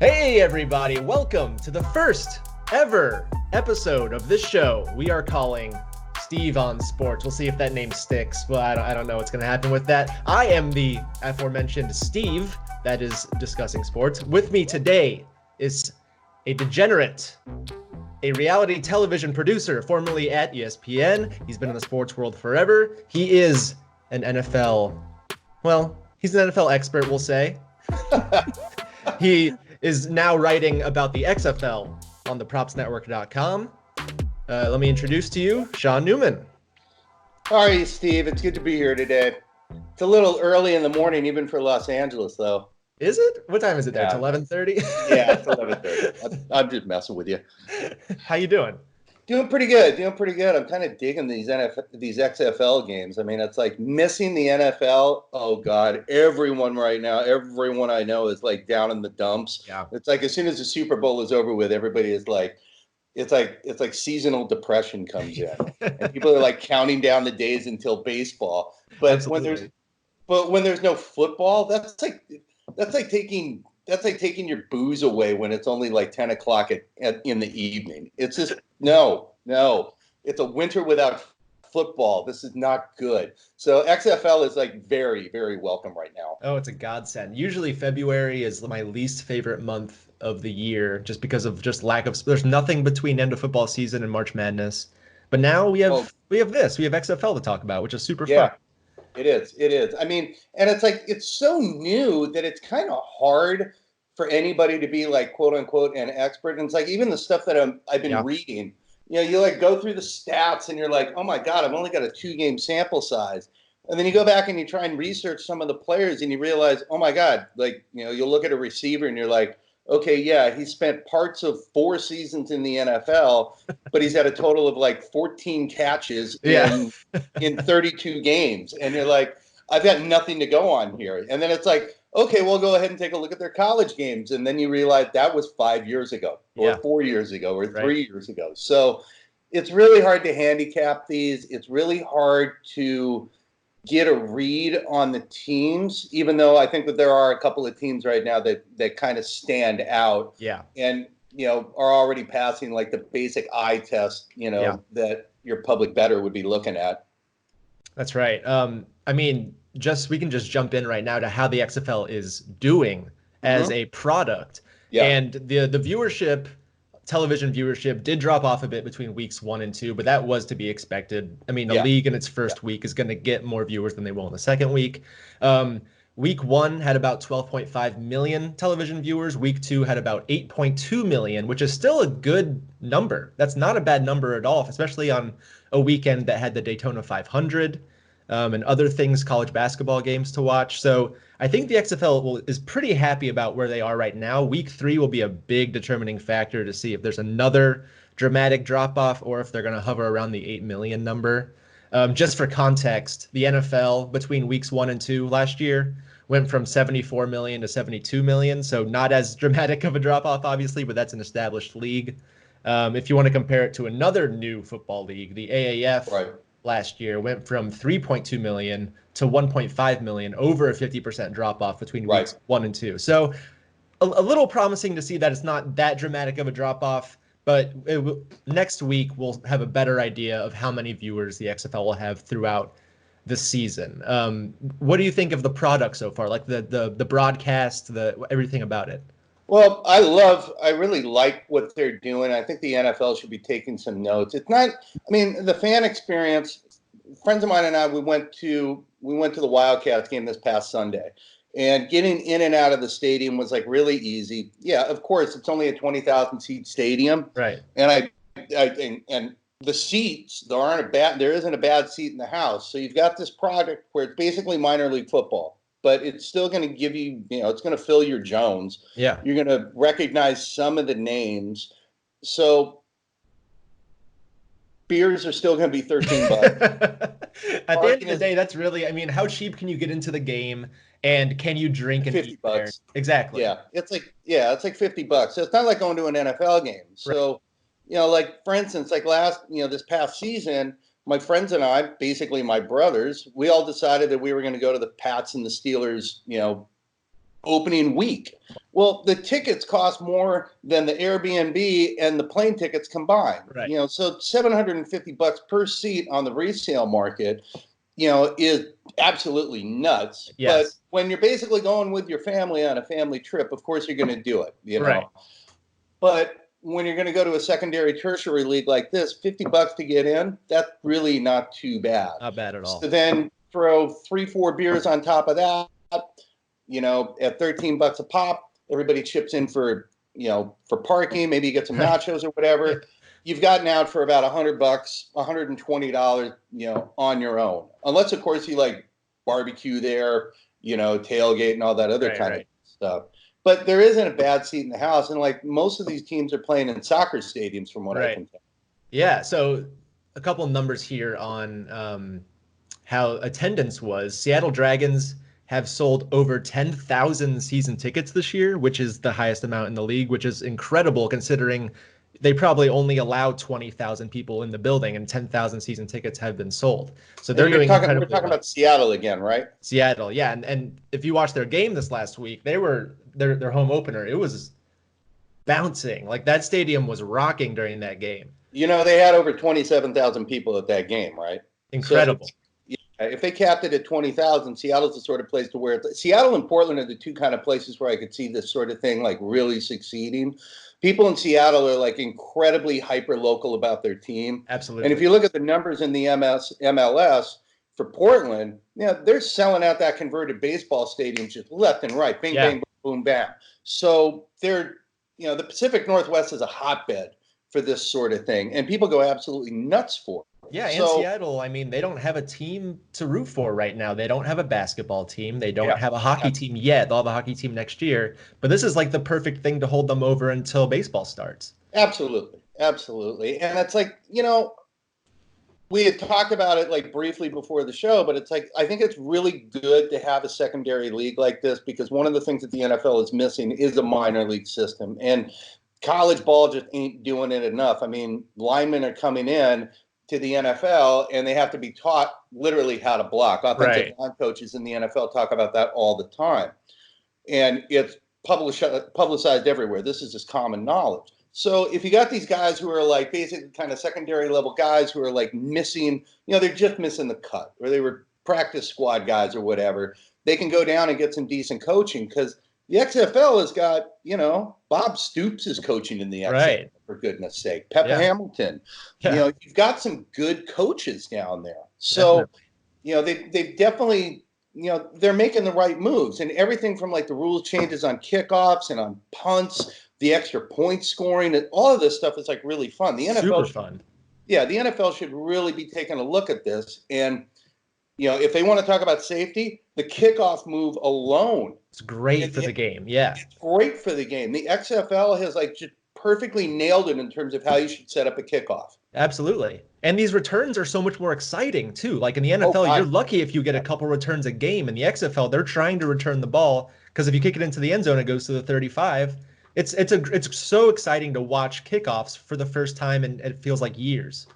Hey everybody, welcome to the first ever episode of this show we are calling Steve on Sports. We'll see if that name sticks. Well, I don't know what's going to happen with that. I am the aforementioned Steve that is discussing sports. With me today is a degenerate, a reality television producer, formerly at ESPN. He's been in the sports world forever. He is an NFL, he's an NFL expert, we'll say. He is now writing about the XFL on the propsnetwork.com. Let me introduce to you Sean Neumann. How are you, Steve? It's good to be here today. It's a little early in the morning, even for Los Angeles, though. Is it? What time is it there? It's 11:30? Yeah, it's 11:30. I'm just messing with you. How you doing? Doing pretty good. I'm kind of digging these XFL games. I mean, it's like missing the NFL. Oh God, everyone right now, everyone I know is like down in the dumps. Yeah. It's like as soon as the Super Bowl is over with, everybody is like, it's like seasonal depression comes in, and people are like counting down the days until baseball. But Absolutely. when there's no football, that's like taking your booze away when it's only like 10 o'clock in the evening. It's just, no. It's a winter without football. This is not good. So XFL is like very, very welcome right now. Oh, it's a godsend. Usually February is my least favorite month of the year just because of lack of, there's nothing between end of football season and March Madness. But now we have XFL to talk about, which is super fun. It is. I mean, and it's like, it's so new that it's kind of hard for anybody to be like, quote unquote, an expert. And it's like, even the stuff that I've been reading, you like go through the stats and you're like, oh my God, I've only got a 2-game sample size. And then you go back and you try and research some of the players and you realize, oh my God, like, you'll look at a receiver and you're like, okay, yeah, he spent parts of 4 seasons in the NFL, but he's had a total of like 14 catches in 32 games. And you're like, I've got nothing to go on here. And then it's like, okay, we'll go ahead and take a look at their college games. And then you realize that was 5 years ago or 4 years ago or 3 years ago. So it's really hard to handicap these. It's really hard to get a read on the teams, even though I think that there are a couple of teams right now that kind of stand out. Yeah. And, are already passing like the basic eye test, that your public bettor would be looking at. That's right. I mean, we can just jump in right now to how the XFL is doing as a product. Yeah. And the viewership, television viewership did drop off a bit between weeks 1 and 2, but that was to be expected. I mean, the league in its first week is going to get more viewers than they will in the second week. Week 1 had about 12.5 million television viewers. Week 2 had about 8.2 million, which is still a good number. That's not a bad number at all, especially on a weekend that had the Daytona 500 and other things, college basketball games to watch. So I think the XFL is pretty happy about where they are right now. Week 3 will be a big determining factor to see if there's another dramatic drop-off or if they're going to hover around the 8 million number. Just for context, the NFL between weeks 1 and 2 last year went from 74 million to 72 million. So not as dramatic of a drop-off, obviously, but that's an established league. If you want to compare it to another new football league, the AAF last year went from 3.2 million to 1.5 million, over a 50% drop-off between weeks 1 and 2. So a little promising to see that it's not that dramatic of a drop-off. But next week, we'll have a better idea of how many viewers the XFL will have throughout the season. What do you think of the product so far? Like the broadcast, everything about it? Well, I really like what they're doing. I think the NFL should be taking some notes. It's not, I mean, the fan experience, friends of mine and I, we went to the Wildcats game this past Sunday. And getting in and out of the stadium was like really easy. Yeah, of course, it's only a 20,000 seat stadium. Right. And and the seats, there isn't a bad seat in the house. So you've got this product where it's basically minor league football, but it's still going to give you, it's going to fill your Jones. Yeah. You're going to recognize some of the names. So beers are still going to be $13. At the end of the day, that's really, I mean, how cheap can you get into the game? And can you drink and eat there? Exactly. Yeah, it's like $50. So it's not like going to an NFL game. So, like for instance, like this past season, my friends and I, basically my brothers, we all decided that we were going to go to the Pats and the Steelers, opening week. Well, the tickets cost more than the Airbnb and the plane tickets combined. Right. So $750 per seat on the resale market, is absolutely nuts. Yes. But when you're basically going with your family on a family trip, of course you're going to do it, Right. But when you're going to go to a secondary tertiary league like this, $50 to get in, that's really not too bad. Not bad at all. So then throw 3-4 beers on top of that, at $13 a pop, everybody chips in for parking. Maybe you get some nachos or whatever. You've gotten out for about $100, $120, on your own. Unless, of course, you like barbecue there, tailgate and all that other kind of stuff. But there isn't a bad seat in the house. And like most of these teams are playing in soccer stadiums from what I can tell. Yeah. So a couple of numbers here on how attendance was. Seattle Dragons have sold over 10,000 season tickets this year, which is the highest amount in the league, which is incredible considering they probably only allow 20,000 people in the building and 10,000 season tickets have been sold. So they're doing incredibly well. We're talking about Seattle again, right? Seattle, yeah. And if you watched their game this last week, they were their home opener. It was bouncing. Like that stadium was rocking during that game. They had over 27,000 people at that game, right? Incredible. So if they capped it at 20,000, Seattle's the sort of place to where Seattle and Portland are the two kind of places where I could see this sort of thing like really succeeding. People in Seattle are like incredibly hyper local about their team. Absolutely. And if you look at the numbers in the MLS for Portland, they're selling out that converted baseball stadium just left and right. Bing, bang, boom, bam. So they're, the Pacific Northwest is a hotbed for this sort of thing. And people go absolutely nuts for it. Yeah, and Seattle, I mean, they don't have a team to root for right now. They don't have a basketball team. They don't have a hockey team yet. They'll have a hockey team next year. But this is like the perfect thing to hold them over until baseball starts. Absolutely. Absolutely. And it's like, we had talked about it like briefly before the show, but it's like, I think it's really good to have a secondary league like this because one of the things that the NFL is missing is a minor league system. And college ball just ain't doing it enough. I mean, linemen are coming in to the NFL and they have to be taught literally how to block. Offensive line coaches in the NFL talk about that all the time. And it's publicized everywhere. This is just common knowledge. So if you got these guys who are like basically kind of secondary level guys who are like missing, they're just missing the cut or they were practice squad guys or whatever, they can go down and get some decent coaching because the XFL has got, Bob Stoops is coaching in the XFL, for goodness sake. Pepper Hamilton. You've got some good coaches down there. So, they've definitely, they're making the right moves. And everything from like the rule changes on kickoffs and on punts, the extra point scoring, and all of this stuff is like really fun. The NFL super fun. Yeah, the NFL should really be taking a look at this. And, if they want to talk about safety, the kickoff move alone. It's great for the game. Yeah. It's great for the game. The XFL has like just perfectly nailed it in terms of how you should set up a kickoff. Absolutely. And these returns are so much more exciting too. Like in the NFL, you're lucky if you get a couple returns a game. In the XFL, they're trying to return the ball because if you kick it into the end zone, it goes to the 35. It's so exciting to watch kickoffs for the first time, and it feels like years.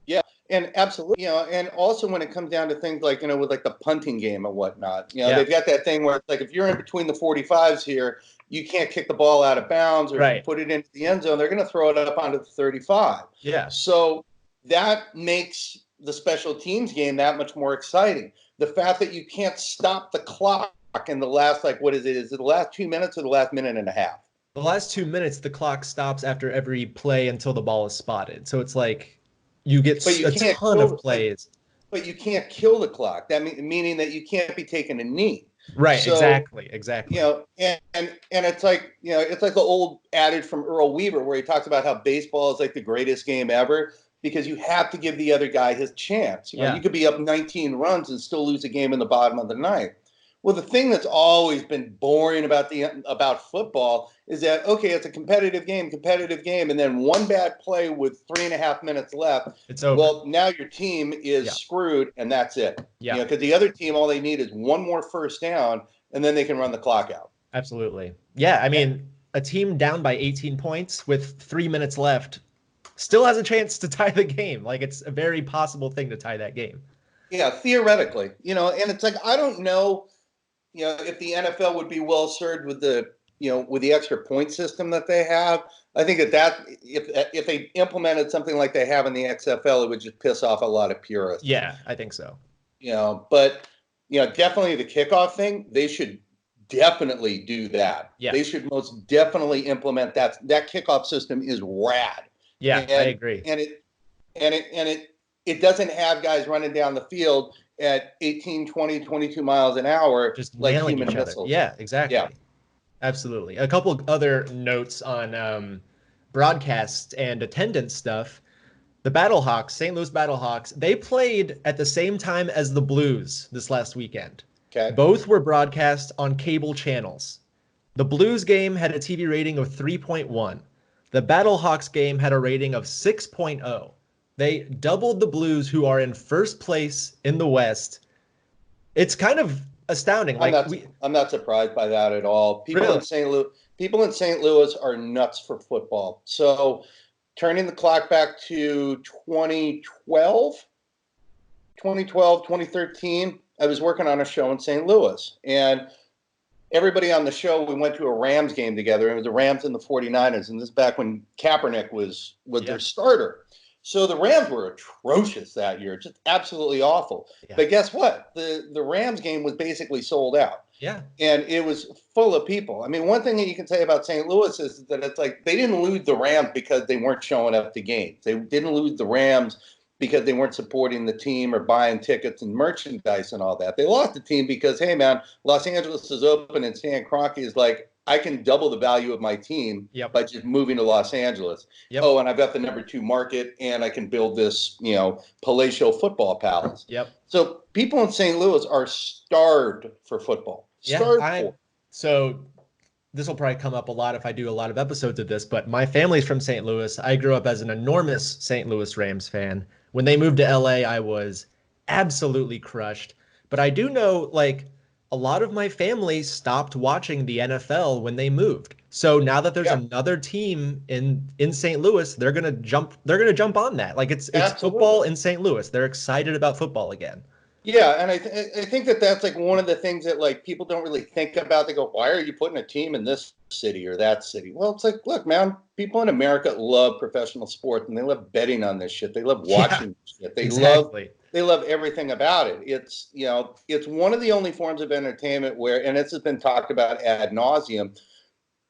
Yeah, and absolutely, and also when it comes down to things like, with like the punting game and whatnot, they've got that thing where it's like if you're in between the 45s here, you can't kick the ball out of bounds or if you put it into the end zone, they're going to throw it up onto the 35. Yeah. So that makes the special teams game that much more exciting. The fact that you can't stop the clock in the last, like, what is it? Is it the last 2 minutes or the last minute and a half? The last 2 minutes, the clock stops after every play until the ball is spotted. So it's like you get a ton of plays. But you can't kill the clock. That meaning that you can't be taking a knee. Right. So, exactly. And it's like, it's like the old adage from Earl Weaver where he talks about how baseball is like the greatest game ever because you have to give the other guy his chance. You could be up 19 runs and still lose a game in the bottom of the ninth. Well, the thing that's always been boring about football is that, okay, it's a competitive game, and then one bad play with 3.5 minutes left. It's over. Well, now your team is screwed, and that's it. Yeah. Because the other team, all they need is one more first down, and then they can run the clock out. Absolutely. Yeah, I mean, a team down by 18 points with 3 minutes left still has a chance to tie the game. Like, it's a very possible thing to tie that game. Yeah, theoretically. And it's like, I don't know. if the NFL would be well served with the extra point system that they have, I think that if they implemented something like they have in the XFL, it would just piss off a lot of purists. Yeah, I think so. But definitely the kickoff thing, they should definitely do that. Yeah. They should most definitely implement that. That kickoff system is rad. Yeah, I agree. And it doesn't have guys running down the field at 18, 20, 22 miles an hour, just like nailing human each other. missiles. Yeah, exactly. Yeah. Absolutely. A couple other notes on broadcast and attendance stuff. The Battlehawks, St. Louis Battlehawks, they played at the same time as the Blues this last weekend. Okay. Both were broadcast on cable channels. The Blues game had a TV rating of 3.1. The Battlehawks game had a rating of 6.0. They doubled the Blues, who are in first place in the West. It's kind of astounding. I'm not surprised by that at all. People in St. Louis are nuts for football. So turning the clock back to 2013, I was working on a show in St. Louis. And everybody on the show, we went to a Rams game together. It was the Rams and the 49ers. And this is back when Kaepernick was their starter. So the Rams were atrocious that year, just absolutely awful. Yeah. But guess what? The Rams game was basically sold out. Yeah. And it was full of people. I mean, one thing that you can say about St. Louis is that it's like they didn't lose the Rams because they weren't showing up to games. They didn't lose the Rams because they weren't supporting the team or buying tickets and merchandise and all that. They lost the team because, hey, man, Los Angeles is open and Stan Kroenke is like, I can double the value of my team by just moving to Los Angeles. Yep. Oh, and I've got the number 2 market, and I can build this, palatial football palace. Yep. So people in St. Louis are starved for football. So this will probably come up a lot if I do a lot of episodes of this, but my family's from St. Louis. I grew up as an enormous St. Louis Rams fan. When they moved to LA, I was absolutely crushed. But I do know, a lot of my family stopped watching the NFL when they moved. So now that there's another team in St. Louis, they're gonna jump on that. It's football in St. Louis. They're excited about football again. Yeah, and I think that's one of the things that people don't really think about. They go, why are you putting a team in this city or that city? Well, it's like, look, man, people in America love professional sports and they love betting on this shit. They love watching this shit. They love everything about it. It's it's one of the only forms of entertainment where, and this has been talked about ad nauseum,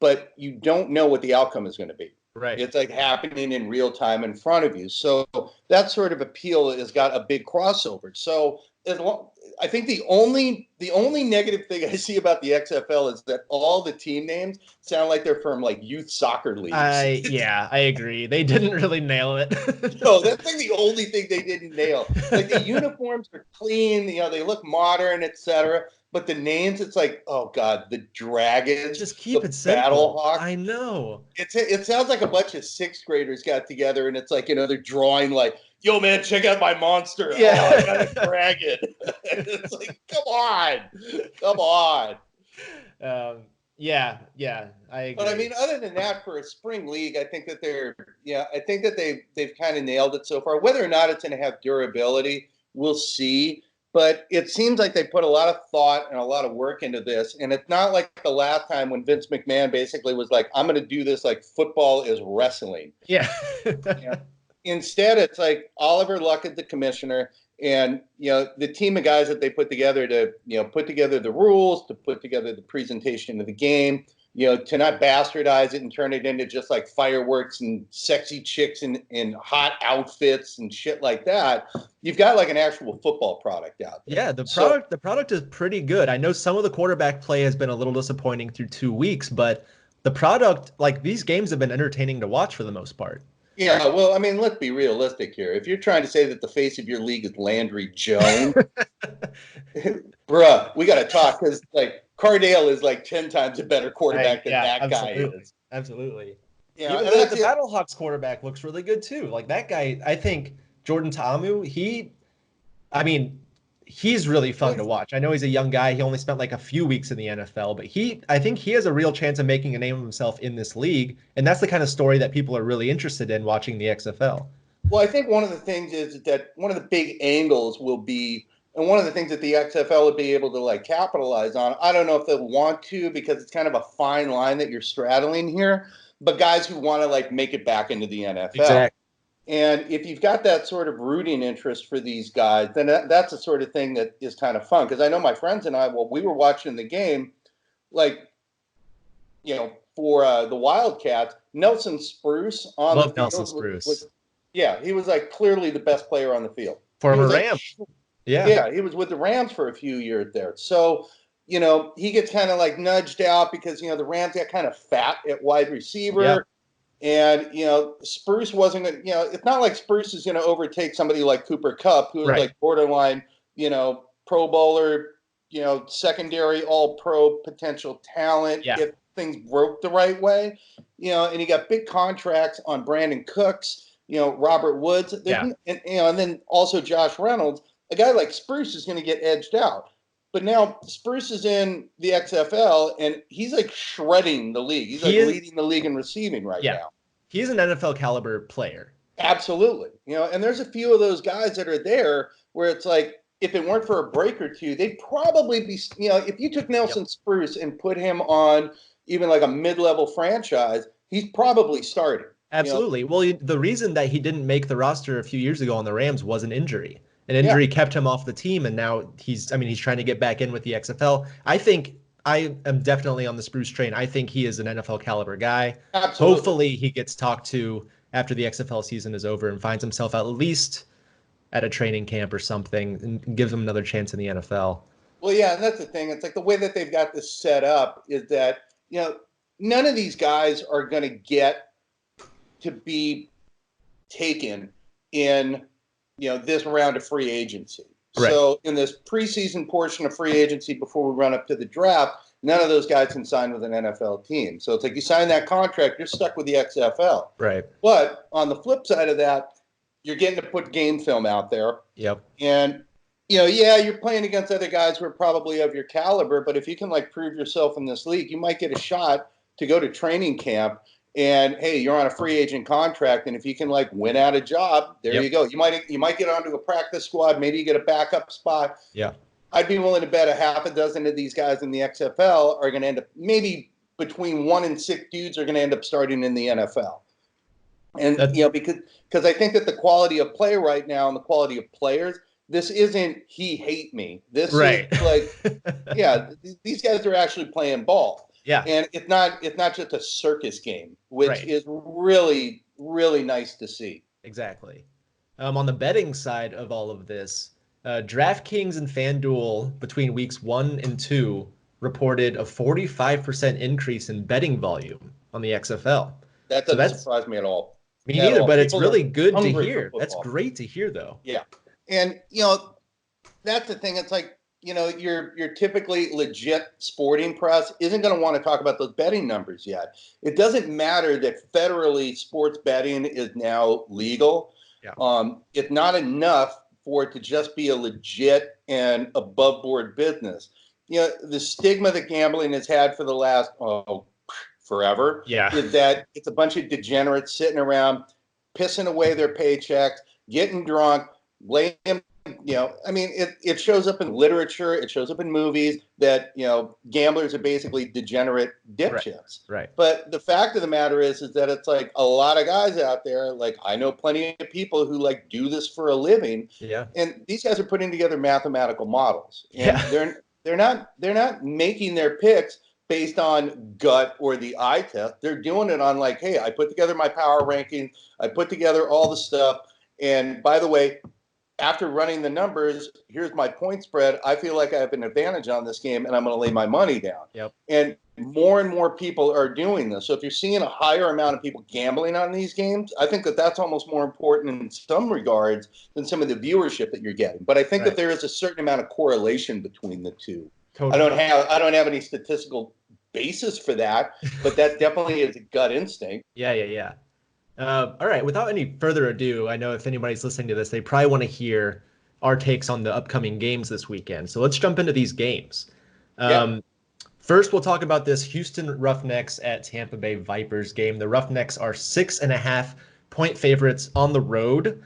but you don't know what the outcome is going to be. Right. It's happening in real time in front of you. So that sort of appeal has got a big crossover. So I think the only negative thing I see about the XFL is that all the team names sound like they're from youth soccer leagues. I agree. They didn't really nail it. No, that's the only thing they didn't nail. The uniforms are clean, they look modern, etc. But the names, it's oh God, the Dragons. Just keep it simple. Battlehawks. I know. It sounds like a bunch of 6th graders got together and it's they're drawing yo, man, check out my monster. Yeah. Oh, I got a dragon. It's come on. Yeah, I agree. But I mean, other than that, for a spring league, I think that they've kind of nailed it so far. Whether or not it's going to have durability, we'll see. But it seems like they put a lot of thought and a lot of work into this. And it's not like the last time when Vince McMahon basically was I'm going to do this football is wrestling. Yeah. Instead, it's Oliver Luck is the commissioner, and the team of guys that they put together to put together the rules, to put together the presentation of the game, to not bastardize it and turn it into just fireworks and sexy chicks in hot outfits and shit like that. You've got an actual football product out there. Yeah, the product is pretty good. I know some of the quarterback play has been a little disappointing through 2 weeks, but the product, these games have been entertaining to watch for the most part. Yeah, well, I mean, let's be realistic here. If you're trying to say that the face of your league is Landry Jones, bruh, we got to talk because Cardale is 10 times a better quarterback than that guy is. Absolutely. Yeah, the Battlehawks quarterback looks really good too. That guy, I think Jordan Ta'amu, he's really fun to watch. I know he's a young guy. He only spent a few weeks in the NFL, but I think he has a real chance of making a name of himself in this league. And that's the kind of story that people are really interested in watching the XFL. Well, I think one of the things is that one of the big angles will be And one of the things that the XFL would be able to like capitalize on, I don't know if they'll want to because it's kind of a fine line that you're straddling here, but guys who want to like make it back into the NFL. Exactly. And if you've got that sort of rooting interest for these guys, then that's the sort of thing that is kind of fun. Because I know my friends and I, well, we were watching the game, like, for the Wildcats, Nelson Spruce on Love the field Nelson Spruce. yeah, he was like clearly the best player on the field. Former Ram. Yeah, he was with the Rams for a few years there. So, he gets kind of like nudged out because, the Rams got kind of fat at wide receiver. Yep. And, Spruce wasn't going to, it's not like Spruce is going to overtake somebody like Cooper Kupp, who is like borderline, Pro Bowler, secondary all pro potential talent if things broke the right way, and he got big contracts on Brandon Cooks, Robert Woods, and then also Josh Reynolds. A guy like Spruce is going to get edged out. But now Spruce is in the XFL, and he's like shredding the league. He's leading the league in receiving right now. He's an NFL caliber player. Absolutely. And there's a few of those guys that are there where it's like, if it weren't for a break or two, they'd probably be, if you took Nelson Spruce and put him on even like a mid-level franchise, he's probably starting. Absolutely. Well, the reason that he didn't make the roster a few years ago on the Rams was an injury. An injury kept him off the team, and now he's trying to get back in with the XFL. I think I am definitely on the Spruce train. I think he is an NFL caliber guy. Absolutely. Hopefully he gets talked to after the XFL season is over and finds himself at least at a training camp or something and gives him another chance in the NFL. Well, yeah, and that's the thing. It's like the way that they've got this set up is that, none of these guys are going to get to be taken in this round of free agency. Right. So in this preseason portion of free agency before we run up to the draft, none of those guys can sign with an NFL team. So it's like you sign that contract, you're stuck with the XFL. Right. But on the flip side of that, you're getting to put game film out there. Yep. And, you're playing against other guys who are probably of your caliber, but if you can prove yourself in this league, you might get a shot to go to training camp. And hey, you're on a free agent contract, and if you can win out a job, there you go. You might get onto a practice squad. Maybe you get a backup spot. Yeah, I'd be willing to bet a half a dozen of these guys in the XFL are going to end up maybe between 1 and 6 dudes are going to end up starting in the NFL. And because I think that the quality of play right now and the quality of players, this isn't he hate me. This is these guys are actually playing ball. Yeah, and it's not just a circus game, which is really, really nice to see. Exactly. On the betting side of all of this, DraftKings and FanDuel between weeks 1 and 2 reported a 45% increase in betting volume on the XFL. That doesn't surprise me at all. Me neither, but it's really good to hear. That's great to hear, though. Yeah, and that's the thing. It's like, your typically legit sporting press isn't going to want to talk about those betting numbers yet. It doesn't matter that federally sports betting is now legal. Yeah. It's not enough for it to just be a legit and above board business. The stigma that gambling has had for the last forever is that it's a bunch of degenerates sitting around pissing away their paychecks, getting drunk, laying. It shows up in literature. It shows up in movies that, gamblers are basically degenerate dipshits. Right. But the fact of the matter is that it's like a lot of guys out there, I know plenty of people who do this for a living. Yeah. And these guys are putting together mathematical models. And they're not making their picks based on gut or the eye test. They're doing it on hey, I put together my power ranking. I put together all the stuff. And by the way, after running the numbers, here's my point spread. I feel like I have an advantage on this game, and I'm going to lay my money down. Yep. And more people are doing this. So if you're seeing a higher amount of people gambling on these games, I think that that's almost more important in some regards than some of the viewership that you're getting. But I think that there is a certain amount of correlation between the two. Totally. I don't have any statistical basis for that, but that definitely is a gut instinct. Yeah. All right. Without any further ado, I know if anybody's listening to this, they probably want to hear our takes on the upcoming games this weekend. So let's jump into these games. First, we'll talk about this Houston Roughnecks at Tampa Bay Vipers game. The Roughnecks are 6.5-point favorites on the road.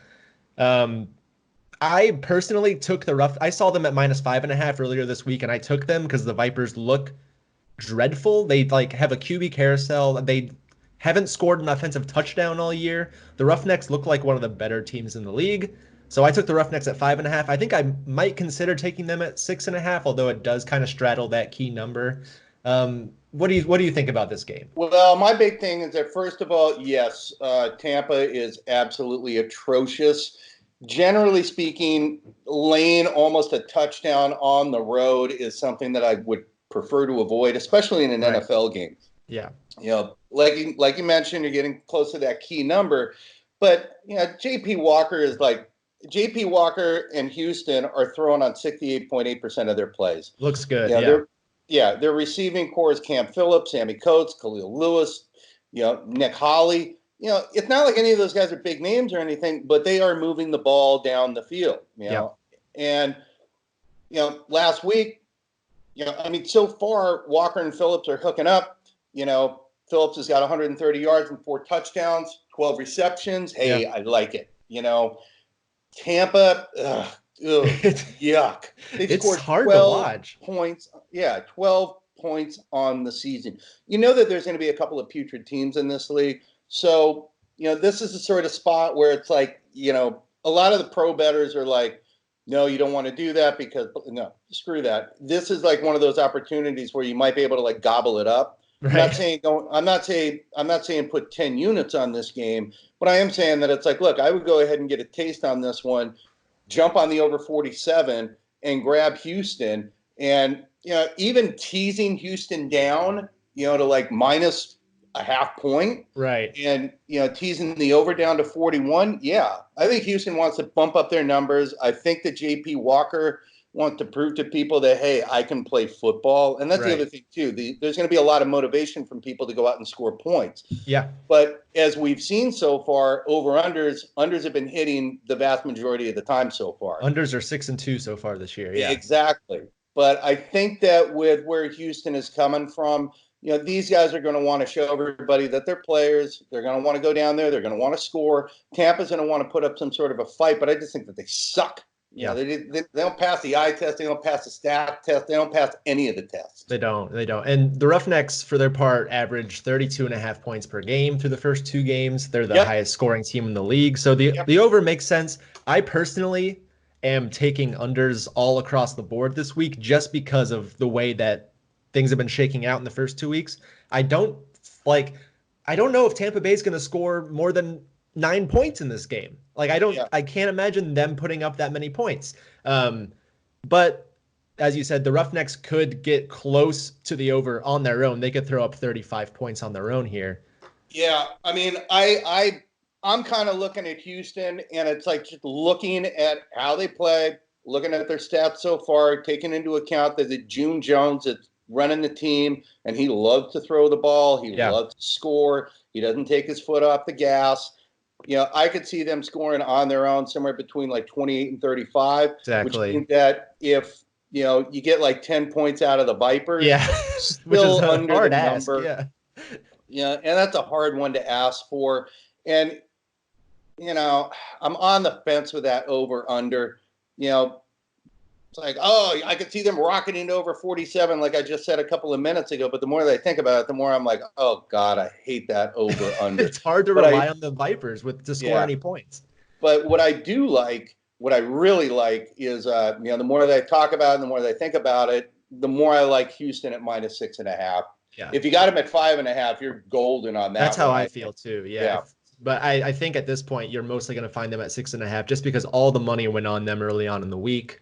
I personally took I saw them at -5.5 earlier this week, and I took them because the Vipers look dreadful. They like have a QB carousel. They haven't scored an offensive touchdown all year. The Roughnecks look like one of the better teams in the league. So I took the Roughnecks at 5.5. I think I might consider taking them at 6.5, although it does kind of straddle that key number. What do you think about this game? Well, my big thing is that, first of all, yes, Tampa is absolutely atrocious. Generally speaking, laying almost a touchdown on the road is something that I would prefer to avoid, especially in an Right. NFL game. Yeah. Like you mentioned, you're getting close to that key number, but JP Walker and Houston are throwing on 68.8% of their plays. Looks good. Their receiving core is Cam Phillips, Sammy Coates, Khalil Lewis, Nick Holley. It's not like any of those guys are big names or anything, but they are moving the ball down the field. And last week, so far Walker and Phillips are hooking up. Phillips has got 130 yards and 4 touchdowns, 12 receptions. Hey, I like it. Tampa, yuck. They've scored hard 12 to watch. points. Yeah, 12 points on the season. You know that there's going to be a couple of putrid teams in this league. So, this is the sort of spot where it's like, a lot of the pro bettors are like, no, you don't want to do that because no, screw that. This is like one of those opportunities where you might be able to like gobble it up. Right. I'm not saying put 10 units on this game, but I am saying that it's like, look, I would go ahead and get a taste on this one, jump on the over 47 and grab Houston, and even teasing Houston down, to like minus a half point, right? And teasing the over down to 41. Yeah, I think Houston wants to bump up their numbers. I think that JP Walker wants to prove to people that, hey, I can play football. And that's the other thing, too. There's going to be a lot of motivation from people to go out and score points. Yeah. But as we've seen so far, unders have been hitting the vast majority of the time so far. Unders are 6-2 so far this year. Yeah. Exactly. But I think that with where Houston is coming from, these guys are going to want to show everybody that they're players. They're going to want to go down there. They're going to want to score. Tampa's going to want to put up some sort of a fight, but I just think that they suck. They don't pass the eye test. They don't pass the stat test. They don't pass any of the tests. They don't. And the Roughnecks, for their part, average 32.5 points per game through the first 2 games. They're the highest scoring team in the league. So the over makes sense. I personally am taking unders all across the board this week just because of the way that things have been shaking out in the first 2 weeks. I don't know if Tampa Bay is going to score more than 9 points in this game. I can't imagine them putting up that many points. But as you said, the Roughnecks could get close to the over on their own. They could throw up 35 points on their own here. Yeah. I mean, I'm kind of looking at Houston, and it's like just looking at how they play, looking at their stats so far, taking into account that it's June Jones that's running the team, and he loves to throw the ball. He loves to score. He doesn't take his foot off the gas. I could see them scoring on their own somewhere between like 28 and 35. Exactly. Which means that if you get like 10 points out of the Vipers, which is a under hard the ask. number. And that's a hard one to ask for. And I'm on the fence with that over under. It's like, I could see them rocketing to over 47, like I just said a couple of minutes ago. But the more that I think about it, the more I'm like, oh God, I hate that over under. It's hard to rely on the Vipers to score any points. But what I really like is, the more that I talk about it, and the more that I think about it, the more I like Houston at minus 6.5. Yeah. If you got them at 5.5, you're golden on that. That's how I feel too. Yeah. But I think at this point, you're mostly going to find them at 6.5 just because all the money went on them early on in the week.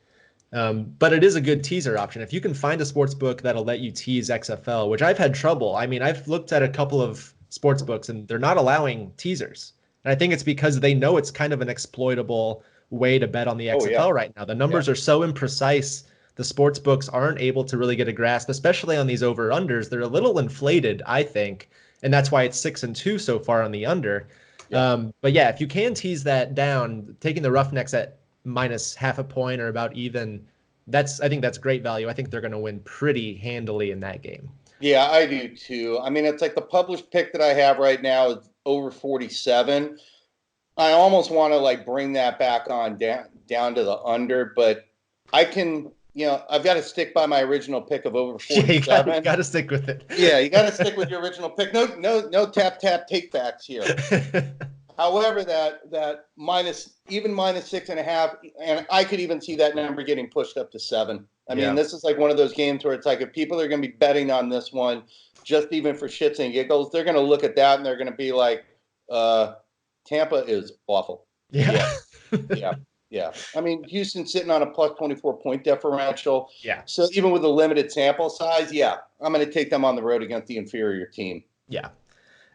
But it is a good teaser option. If you can find a sports book that'll let you tease XFL, which I've had trouble. I mean, I've looked at a couple of sports books and they're not allowing teasers. And I think it's because they know it's kind of an exploitable way to bet on the XFL right now. The numbers are so imprecise. The sports books aren't able to really get a grasp, especially on these over-unders. They're a little inflated, I think. And that's why it's 6-2 so far on the under. But yeah, if you can tease that down, taking the Roughnecks at minus half a point or about even, I think that's great value. I think they're going to win pretty handily in that game. Yeah, I do too. I mean, it's like the published pick that I have right now is over 47. I almost want to like bring that back on down down to the under, but I can, I've got to stick by my original pick of over 47. You got to stick with it. Yeah, you got to stick with your original pick. No tap take backs here. However, that minus 6.5, and I could even see that number getting pushed up to 7. I mean, this is like one of those games where it's like if people are going to be betting on this one, just even for shits and giggles, they're going to look at that and they're going to be like, Tampa is awful. Yeah. Yeah. I mean, Houston's sitting on a plus 24 point differential. Yeah. So even with a limited sample size, I'm going to take them on the road against the inferior team. Yeah.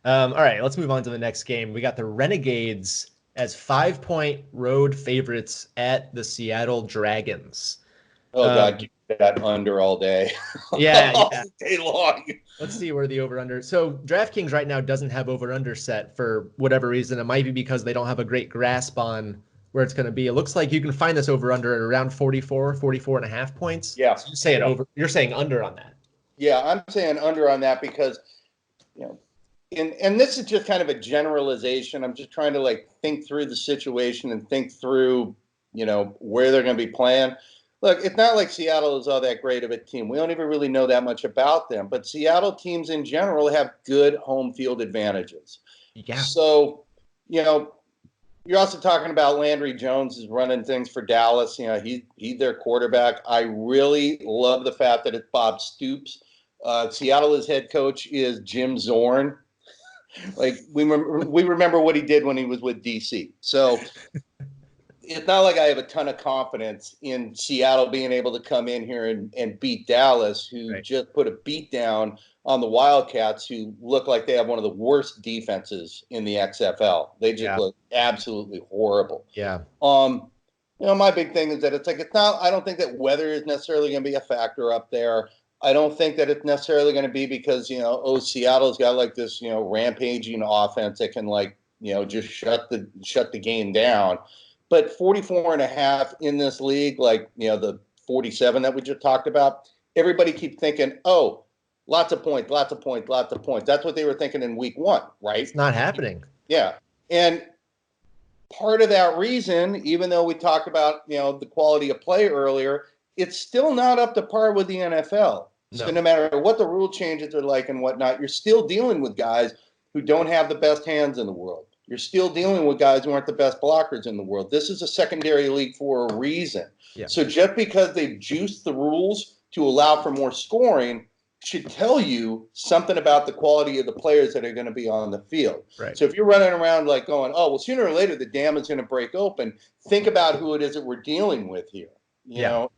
All right, let's move on to the next game. We got the Renegades as 5-point road favorites at the Seattle Dragons. Oh, God, give that under all day. Yeah. All day long. Let's see where the over-under. So DraftKings right now doesn't have over-under set for whatever reason. It might be because they don't have a great grasp on where it's going to be. It looks like you can find this over-under at around 44 and a half points. Yeah. So you're saying under on that. Yeah, I'm saying under on that because, and this is just kind of a generalization. I'm just trying to think through the situation and think through, where they're going to be playing. Look, it's not like Seattle is all that great of a team. We don't even really know that much about them. But Seattle teams in general have good home field advantages. Yeah. So, you're also talking about Landry Jones is running things for Dallas. He's their quarterback. I really love the fact that it's Bob Stoops. Seattle's head coach is Jim Zorn. We remember what he did when he was with DC. So it's not like I have a ton of confidence in Seattle being able to come in here and beat Dallas, who just put a beat down on the Wildcats, who look like they have one of the worst defenses in the XFL. They just look absolutely horrible. Yeah. My big thing is that it's not. I don't think that weather is necessarily going to be a factor up there. I don't think that it's necessarily going to be because Seattle's got this rampaging offense that can just shut the game down. But 44.5 in this league, the 47 that we just talked about, everybody keeps thinking, oh, lots of points. That's what they were thinking in week 1, right? It's not happening. Yeah. And part of that reason, even though we talked about, the quality of play earlier, it's still not up to par with the NFL. No. So no matter what the rule changes are like and whatnot, you're still dealing with guys who don't have the best hands in the world. You're still dealing with guys who aren't the best blockers in the world. This is a secondary league for a reason. Yeah. So just because they've juiced the rules to allow for more scoring should tell you something about the quality of the players that are going to be on the field. Right. So if you're running around going, oh, well, sooner or later the dam is going to break open, think about who it is that we're dealing with here. You know,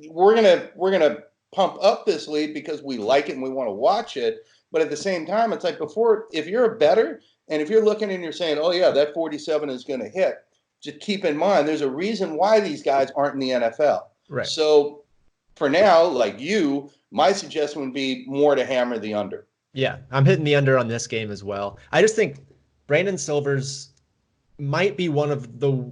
we're gonna pump up this league because we like it and we want to watch it. But at the same time, it's like if you're a bettor and if you're looking and you're saying, oh, yeah, that 47 is going to hit, just keep in mind there's a reason why these guys aren't in the NFL. Right. So for now, my suggestion would be more to hammer the under. Yeah, I'm hitting the under on this game as well. I just think Brandon Silvers might be one of the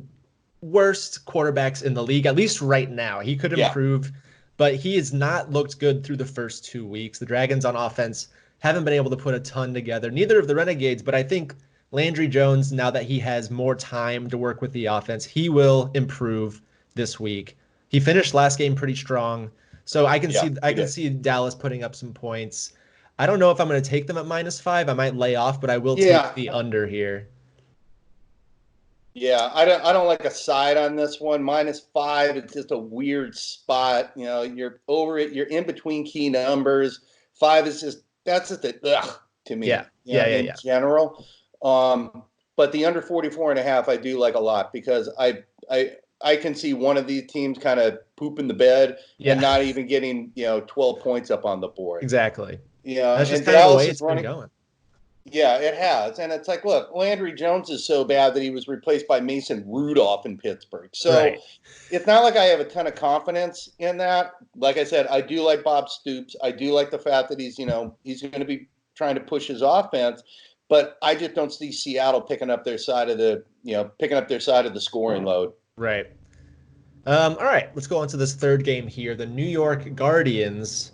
worst quarterbacks in the league, at least right now. He could improve, but he has not looked good through the first 2 weeks. The Dragons on offense haven't been able to put a ton together. Neither of the Renegades, but I think Landry Jones, now that he has more time to work with the offense, he will improve this week. He finished last game pretty strong, so I can see Dallas putting up some points. I don't know if I'm going to take them at -5. I might lay off, but I will take the under here. Yeah, I don't like a side on this one. -5, it's just a weird spot. You're over it. You're in between key numbers. 5 is that's just to me. In general. But the under 44.5, I do like a lot because I can see one of these teams kind of pooping the bed and not even getting 12 points up on the board. Exactly. Yeah, that's just kind of the way it's been going. Yeah, it has. And it's like, look, Landry Jones is so bad that he was replaced by Mason Rudolph in Pittsburgh. So it's not like I have a ton of confidence in that. Like I said, I do like Bob Stoops. I do like the fact that he's going to be trying to push his offense, but I just don't see Seattle picking up their side of the scoring load. Right. All right, let's go on to this third game here. The New York Guardians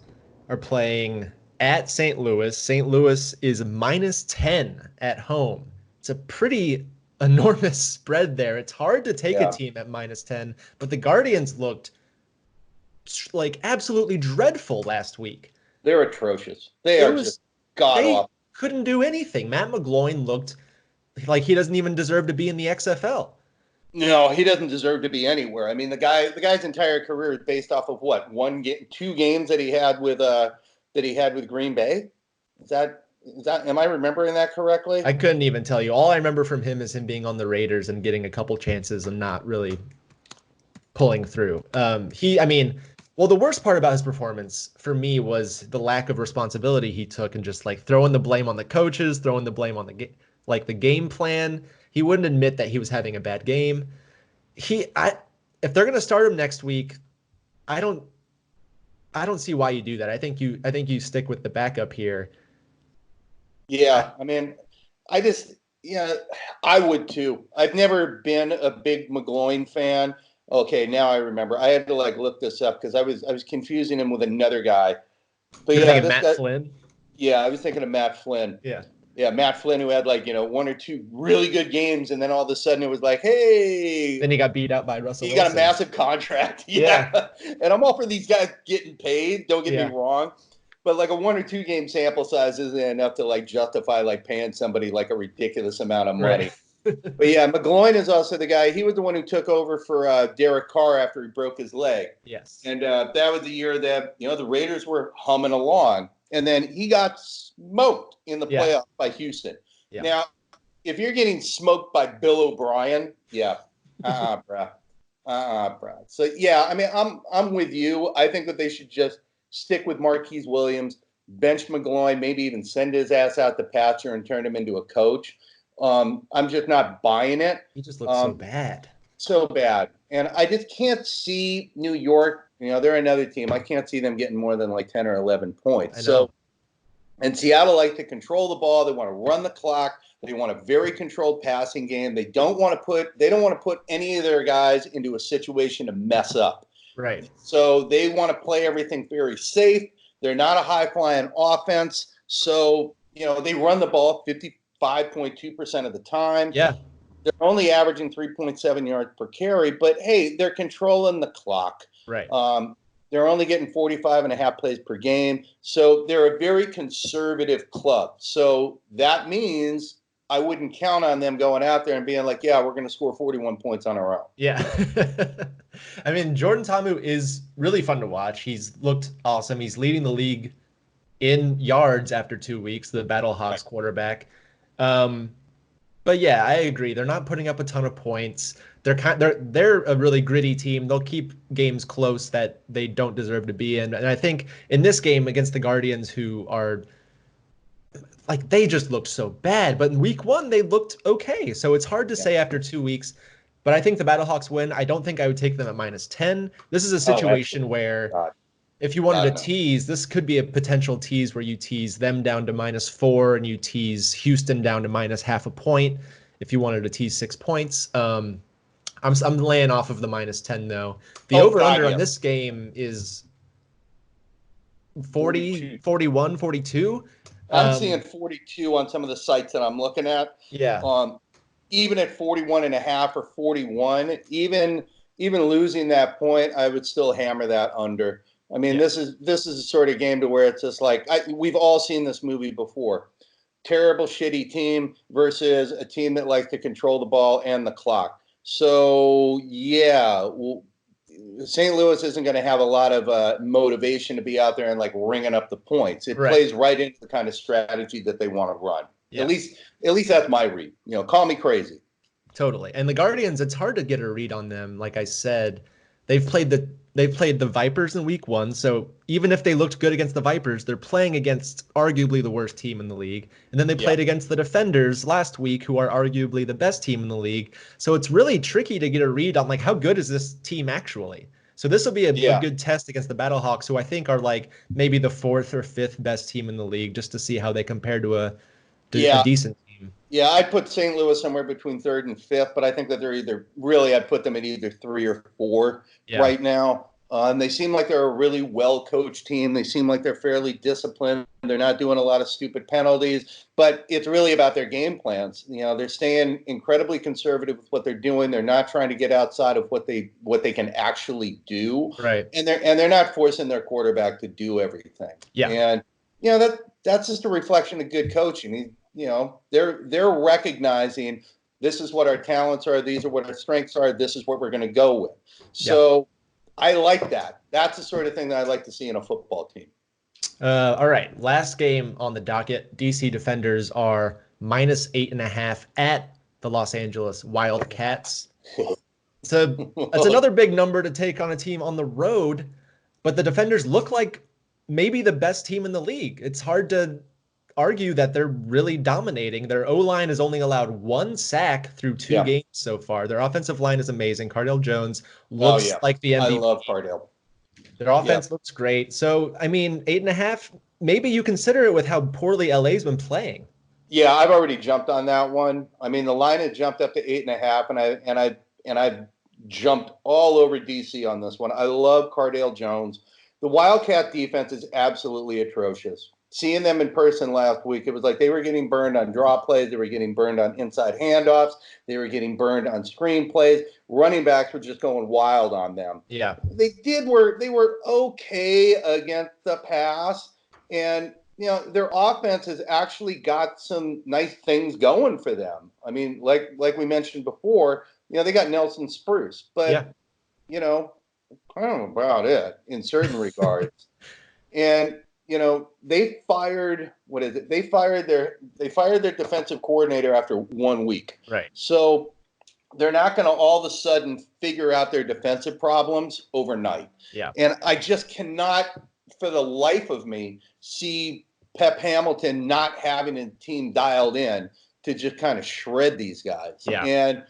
are playing at St. Louis. St. Louis is -10 at home. It's a pretty enormous spread there. It's hard to take a Yeah. team at -10, but the Guardians looked like absolutely dreadful last week. They're atrocious. They It are was just god they awful. couldn't do anything. Matt McGloin looked like he doesn't even deserve to be in the XFL. No, he doesn't deserve to be anywhere. I mean, the guy's entire career is based off of what, 2 games that he had with Green Bay. Is that am I remembering that correctly? I couldn't even tell you. All I remember from him is him being on the Raiders and getting a couple chances and not really pulling through. I mean, well, the worst part about his performance for me was the lack of responsibility he took and just like throwing the blame on the coaches, throwing the blame on the game plan. He wouldn't admit that he was having a bad game. If they're gonna start him next week, I don't see why you do that. I think you stick with the backup here. Yeah, I mean, yeah, I would too. I've never been a big McGloin fan. Okay, now I remember. I had to like look this up because I was confusing him with another guy. But You're yeah, thinking this Matt guy. Flynn? Yeah, I was thinking of Matt Flynn. Yeah. Yeah, Matt Flynn, who had like 1 or 2 really good games, and then all of a sudden it was like, hey, Then he got beat out by Russell he got a Wilson. massive contract. Yeah. And I'm all for these guys getting paid. Don't get me wrong. But like a 1 or 2 game sample size isn't enough to like justify like paying somebody like a ridiculous amount of money. Right. But yeah, McGloin is also the guy. He was the one who took over for Derek Carr after he broke his leg. Yes. And that was the year that the Raiders were humming along, and then he got smoked in the playoffs by Houston. Yeah. Now, if you're getting smoked by Bill O'Brien, yeah, bruh. So yeah, I mean, I'm with you. I think that they should just stick with Marquise Williams, bench McGloin, maybe even send his ass out to Patcher and turn him into a coach. I'm just not buying it. He just looks so bad. So bad. And I just can't see New York. They're another team. I can't see them getting more than like 10 or 11 points. So, and Seattle likes to control the ball. They want to run the clock. They want a very controlled passing game. They don't want to put any of their guys into a situation to mess up. Right. So they want to play everything very safe. They're not a high-flying offense. So, they run the ball 55.2% of the time. Yeah. They're only averaging 3.7 yards per carry, but hey, they're controlling the clock. Right. They're only getting 45.5 plays per game. So they're a very conservative club. So that means I wouldn't count on them going out there and being like, yeah, we're going to score 41 points on our own. Yeah. I mean, Jordan Ta'amu is really fun to watch. He's looked awesome. He's leading the league in yards after 2 weeks, the Battlehawks quarterback. But yeah, I agree. They're not putting up a ton of points. They're a really gritty team. They'll keep games close that they don't deserve to be in. And I think in this game against the Guardians, who are like, they just looked so bad. But in week 1, they looked okay. So it's hard to say after 2 weeks. But I think the Battlehawks win. I don't think I would take them at -10. This is a situation where if you wanted to tease, this could be a potential tease where you tease them down to -4 and you tease Houston down to -0.5 point. If you wanted to tease 6 points, I'm laying off of the -10 though. The over/under on this game is 40, 41, 42. I'm seeing 42 on some of the sites that I'm looking at. Yeah. Even at 41.5 or 41, even losing that point, I would still hammer that under. I mean, this is a sort of game to where it's just like we've all seen this movie before. Terrible, shitty team versus a team that likes to control the ball and the clock. So yeah, St. Louis isn't going to have a lot of motivation to be out there and like ringing up the points. It plays right into the kind of strategy that they want to run. Yeah. At least that's my read. Call me crazy. Totally. And the Guardians, it's hard to get a read on them. Like I said, they've played the Vipers in week 1. So even if they looked good against the Vipers, they're playing against arguably the worst team in the league. And then they played against the Defenders last week, who are arguably the best team in the league. So it's really tricky to get a read on like how good is this team actually. So this will be a good test against the Battlehawks, who I think are like maybe the 4th or 5th best team in the league, just to see how they compare to a decent team. Yeah, I'd put St. Louis somewhere between 3rd and 5th, but I think that they're I'd put them at either 3 or 4 right now. And they seem like they're a really well-coached team. They seem like they're fairly disciplined. They're not doing a lot of stupid penalties, but it's really about their game plans. They're staying incredibly conservative with what they're doing. They're not trying to get outside of what they can actually do. Right. And they're not forcing their quarterback to do everything. Yeah. And that's just a reflection of good coaching. They're recognizing this is what our talents are, these are what our strengths are, this is what we're going to go with. So I like that. That's the sort of thing that I'd like to see in a football team. All right. Last game on the docket. DC Defenders are -8.5 at the Los Angeles Wildcats. So that's another big number to take on a team on the road, but the Defenders look like maybe the best team in the league. It's hard to argue that they're really dominating. Their O-line has only allowed 1 sack through 2 games so far. Their offensive line is amazing. Cardale Jones looks like the MVP. I love Cardale. Their offense looks great. So, I mean, 8.5, maybe you consider it with how poorly LA's been playing. Yeah, I've already jumped on that one. I mean, the line had jumped up to 8.5, and I jumped all over DC on this one. I love Cardale Jones. The Wildcat defense is absolutely atrocious. Seeing them in person last week, it was like they were getting burned on draw plays. They were getting burned on inside handoffs. They were getting burned on screen plays. Running backs were just going wild on them. Yeah. They were okay against the pass. And, their offense has actually got some nice things going for them. I mean, like we mentioned before, they got Nelson Spruce. But, I don't know about it in certain regards. And, they fired They fired their defensive coordinator after 1 week. Right. So they're not going to all of a sudden figure out their defensive problems overnight. Yeah. And I just cannot, for the life of me, see Pep Hamilton not having a team dialed in to just kind of shred these guys. Yeah. And,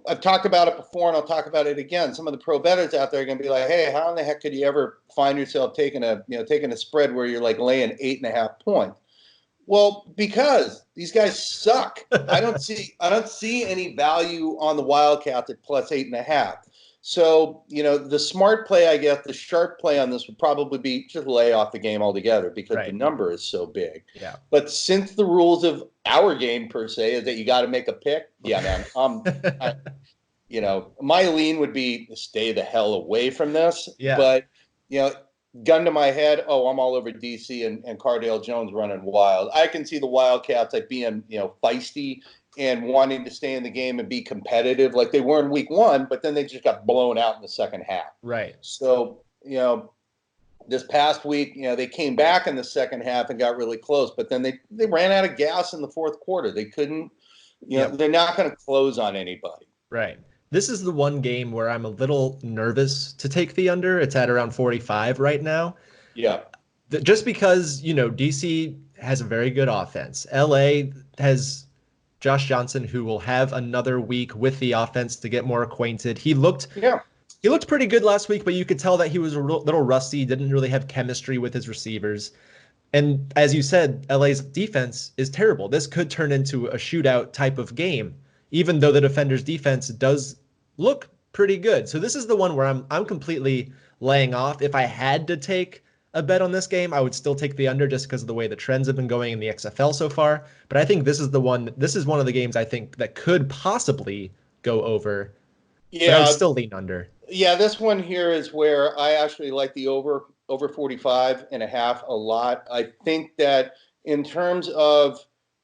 I've talked about it before, and I'll talk about it again. Some of the pro bettors out there are going to be like, "Hey, how in the heck could you ever find yourself taking a spread where you're like laying 8.5 points?" Well, because these guys suck. I don't see any value on the Wildcats at plus 8.5. So, the smart play, I guess, the sharp play on this would probably be just lay off the game altogether because the number is so big. Yeah. But since the rules of our game, per se, is that you got to make a pick, man, my lean would be stay the hell away from this. Yeah. But, gun to my head, I'm all over DC and Cardale Jones running wild. I can see the Wildcats like being, feisty and wanting to stay in the game and be competitive like they were in week 1, but then they just got blown out in the second half. Right. So, this past week, they came back in the second half and got really close, but then they ran out of gas in the fourth quarter. They couldn't, they're not going to close on anybody. Right. This is the one game where I'm a little nervous to take the under. It's at around 45 right now. Yeah. Just because, DC has a very good offense. LA has Josh Johnson, who will have another week with the offense to get more acquainted. He looked pretty good last week, but you could tell that he was a little rusty, didn't really have chemistry with his receivers. And as you said, LA's defense is terrible. This could turn into a shootout type of game, even though the Defenders' defense does look pretty good. So this is the one where I'm completely laying off. If I had to take a bet on this game, I would still take the under just because of the way the trends have been going in the XFL so far. But I think this is one of the games I think that could possibly go over. Yeah, but I would still lean under. Yeah, this one here is where I actually like the over 45.5 a lot. I think that in terms of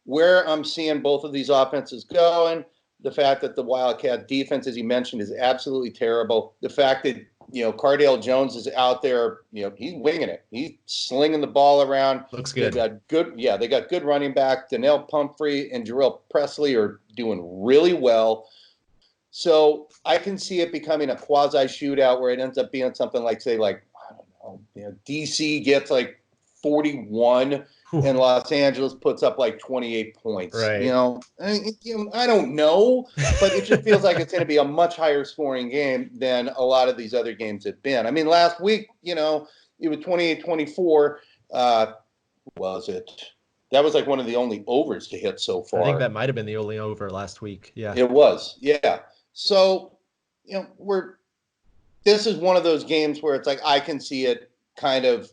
where I'm seeing both of these offenses going, the fact that the Wildcat defense, as you mentioned, is absolutely terrible. The fact that Cardale Jones is out there, he's winging it. He's slinging the ball around. Looks good. They got good running back. Donnell Pumphrey and Jarrell Presley are doing really well. So I can see it becoming a quasi shootout where it ends up being something like, say, like, I don't know, DC gets like 41 and Los Angeles puts up like 28 points. Right. I don't know, but it just feels like it's going to be a much higher scoring game than a lot of these other games have been. I mean, last week, it was 28-24. Was it? That was like one of the only overs to hit so far. I think that might have been the only over last week. Yeah. It was. Yeah. So, we're this is one of those games where it's like I can see it kind of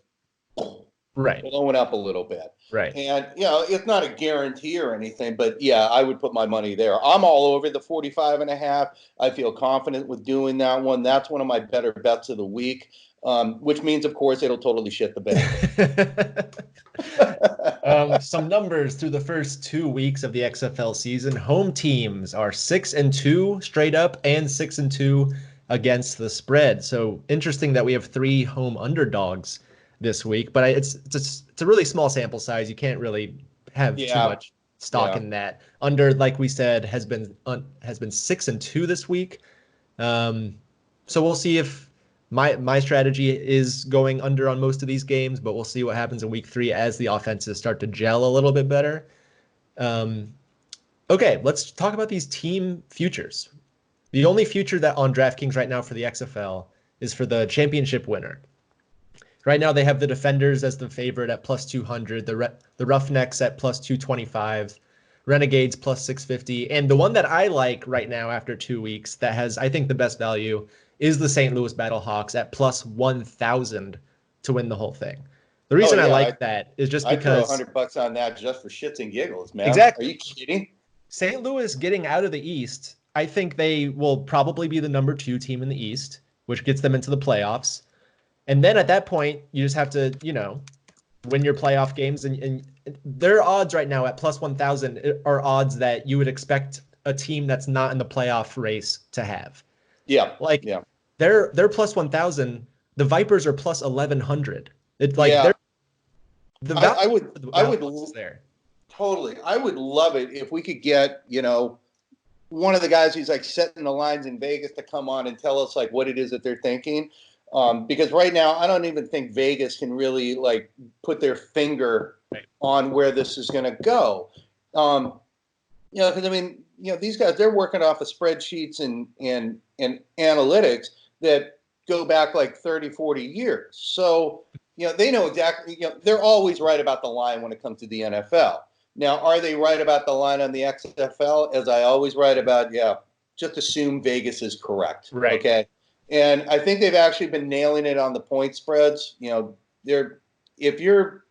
blowing up a little bit. Right. And, it's not a guarantee or anything, but yeah, I would put my money there. I'm all over the 45.5. I feel confident with doing that one. That's one of my better bets of the week, which means, of course, it'll totally shit the bed. Some numbers through the first 2 weeks of the XFL season. Home teams are 6-2 straight up and 6-2 against the spread. So interesting that we have 3 home underdogs this week, but it's a really small sample size. You can't really have too much stock in that. Under, like we said, has been 6-2 this week. So we'll see if my strategy is going under on most of these games, but we'll see what happens in week 3 as the offenses start to gel a little bit better. Okay, let's talk about these team futures. The only future that on DraftKings right now for the XFL is for the championship winner. Right now, they have the Defenders as the favorite at plus 200, the Roughnecks at plus 225, Renegades plus 650, and the one that I like right now after 2 weeks that has, I think, the best value is the St. Louis Battlehawks at plus 1,000 to win the whole thing. The reason I like that is just because I throw $100 on that just for shits and giggles, man. Exactly. Are you kidding? St. Louis getting out of the East, I think they will probably be the number 2 team in the East, which gets them into the playoffs. And then at that point, you just have to, win your playoff games. And their odds right now at plus 1,000 are odds that you would expect a team that's not in the playoff race to have. Yeah. They're plus 1,000. The Vipers are plus 1,100. It's like I would there. Totally. I would love it if we could get, one of the guys who's like setting the lines in Vegas to come on and tell us like what it is that they're thinking. Because right now, I don't even think Vegas can really like put their finger on where this is going to go. Because I mean, these guys, they're working off of spreadsheets and analytics that go back like 30, 40 years. So, they know exactly, they're always right about the line when it comes to the NFL. Now, are they right about the line on the XFL? As I always write about, just assume Vegas is correct. Right. Okay. And I think they've actually been nailing it on the point spreads. If you're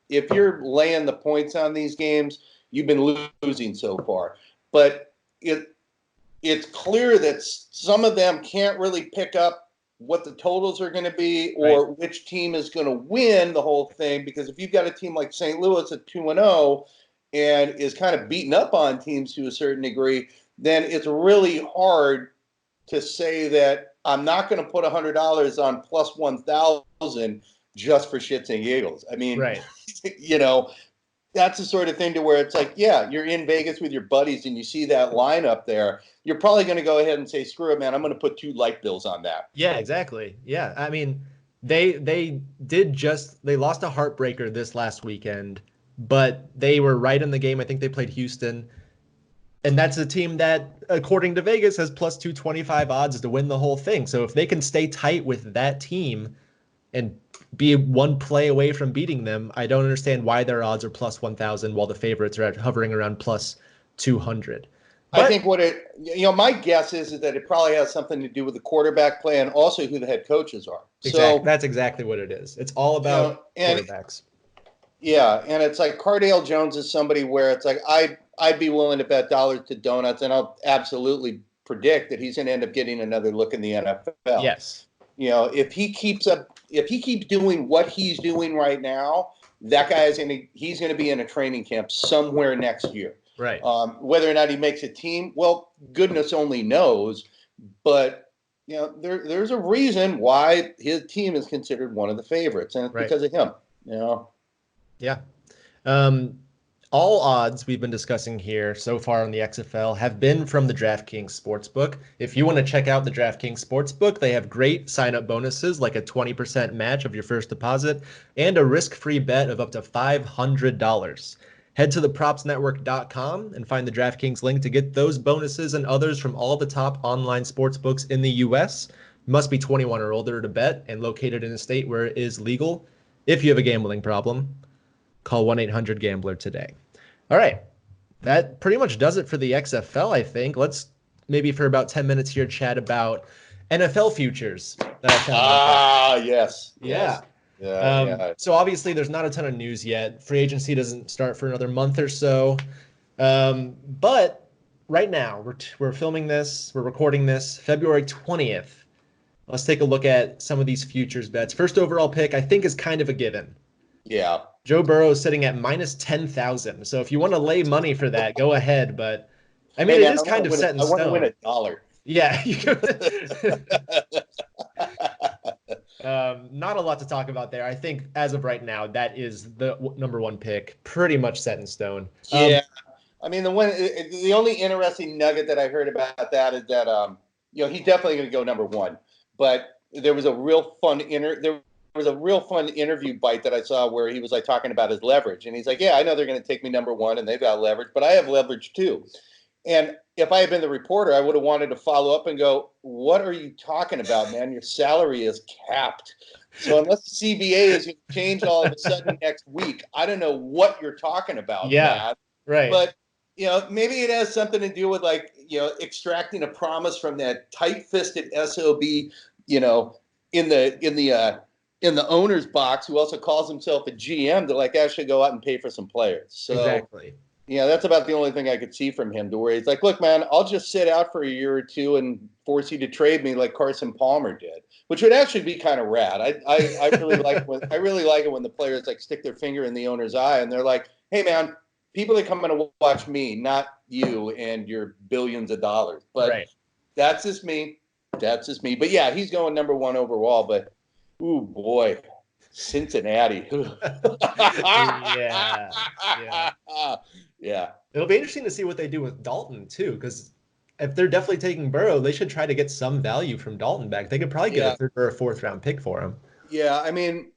laying the points on these games, you've been losing so far. But it's clear that some of them can't really pick up what the totals are going to be or which team is going to win the whole thing. Because if you've got a team like St. Louis at 2-0 and is kind of beating up on teams to a certain degree, then it's really hard to say that I'm not going to put $100 on plus 1,000 just for shits and giggles. I mean, that's the sort of thing to where it's like, you're in Vegas with your buddies and you see that line up there. You're probably going to go ahead and say, screw it, man. I'm going to put 2 light bills on that. Yeah, exactly. Yeah. I mean, they lost a heartbreaker this last weekend, but they were right in the game. I think they played Houston. And that's a team that, according to Vegas, has plus 225 odds to win the whole thing. So if they can stay tight with that team and be 1 play away from beating them, I don't understand why their odds are plus 1,000 while the favorites are hovering around plus 200. I think my guess is that it probably has something to do with the quarterback play and also who the head coaches are. Exactly. So that's exactly what it is. It's all about quarterbacks. And it's like Cardale Jones is somebody where it's like I'd be willing to bet dollars to donuts, and I'll absolutely predict that he's going to end up getting another look in the NFL. Yes. If he keeps doing what he's doing right now, that guy he's going to be in a training camp somewhere next year. Right. Whether or not he makes a team, well, goodness only knows. But there's a reason why his team is considered one of the favorites, and it's because of him. Yeah. All odds we've been discussing here so far on the XFL have been from the DraftKings Sportsbook. If you want to check out the DraftKings Sportsbook, they have great sign-up bonuses like a 20% match of your first deposit and a risk-free bet of up to $500. Head to thepropsnetwork.com and find the DraftKings link to get those bonuses and others from all the top online sportsbooks in the U.S. You must be 21 or older to bet and located in a state where it is legal. If you have a gambling problem, call 1-800-GAMBLER today. All right. That pretty much does it for the XFL, I think. Let's maybe for about 10 minutes here chat about NFL futures that I found on Ah, yes. Yeah. So obviously there's not a ton of news yet. Free agency doesn't start for another month or so. But right now we're filming this, we're recording this February 20th. Let's take a look at some of these futures bets. First overall pick, I think, is kind of a given. Yeah. Joe Burrow is sitting at minus 10,000. So if you want to lay money for that, go ahead. But I mean, Hey, it man, is kind of set in I want to win stone. $1. Yeah. Not a lot to talk about there. I think as of right now, that is the number one pick, pretty much set in stone. Yeah. I mean, the only interesting nugget that I heard about that is that he's definitely going to go number one. But there was a real fun interview bite that I saw where he was like talking about his leverage, and he's like, "Yeah, I know they're going to take me number one, and they've got leverage, but I have leverage too." And if I had been the reporter, I would have wanted to follow up and go, "What are you talking about, man? Your salary is capped. So unless the CBA is going to change all of a sudden next week, I don't know what you're talking about, man." Right. But maybe it has something to do with extracting a promise from that tight-fisted SOB, in the owner's box, who also calls himself a GM, to actually go out and pay for some players. So exactly. Yeah, that's about the only thing I could see from him, to where he's like, "Look, man, I'll just sit out for a year or two and force you to trade me like Carson Palmer did," which would actually be kind of rad. I really like it when the players stick their finger in the owner's eye and they're like, "Hey, man, people are coming to watch me, not you and your billions of dollars." But That's just me. But yeah, he's going number one overall. But ooh, boy, Cincinnati. Yeah. It'll be interesting to see what they do with Dalton too, because if they're definitely taking Burrow, they should try to get some value from Dalton back. They could probably get a third or a fourth round pick for him. Yeah, I mean,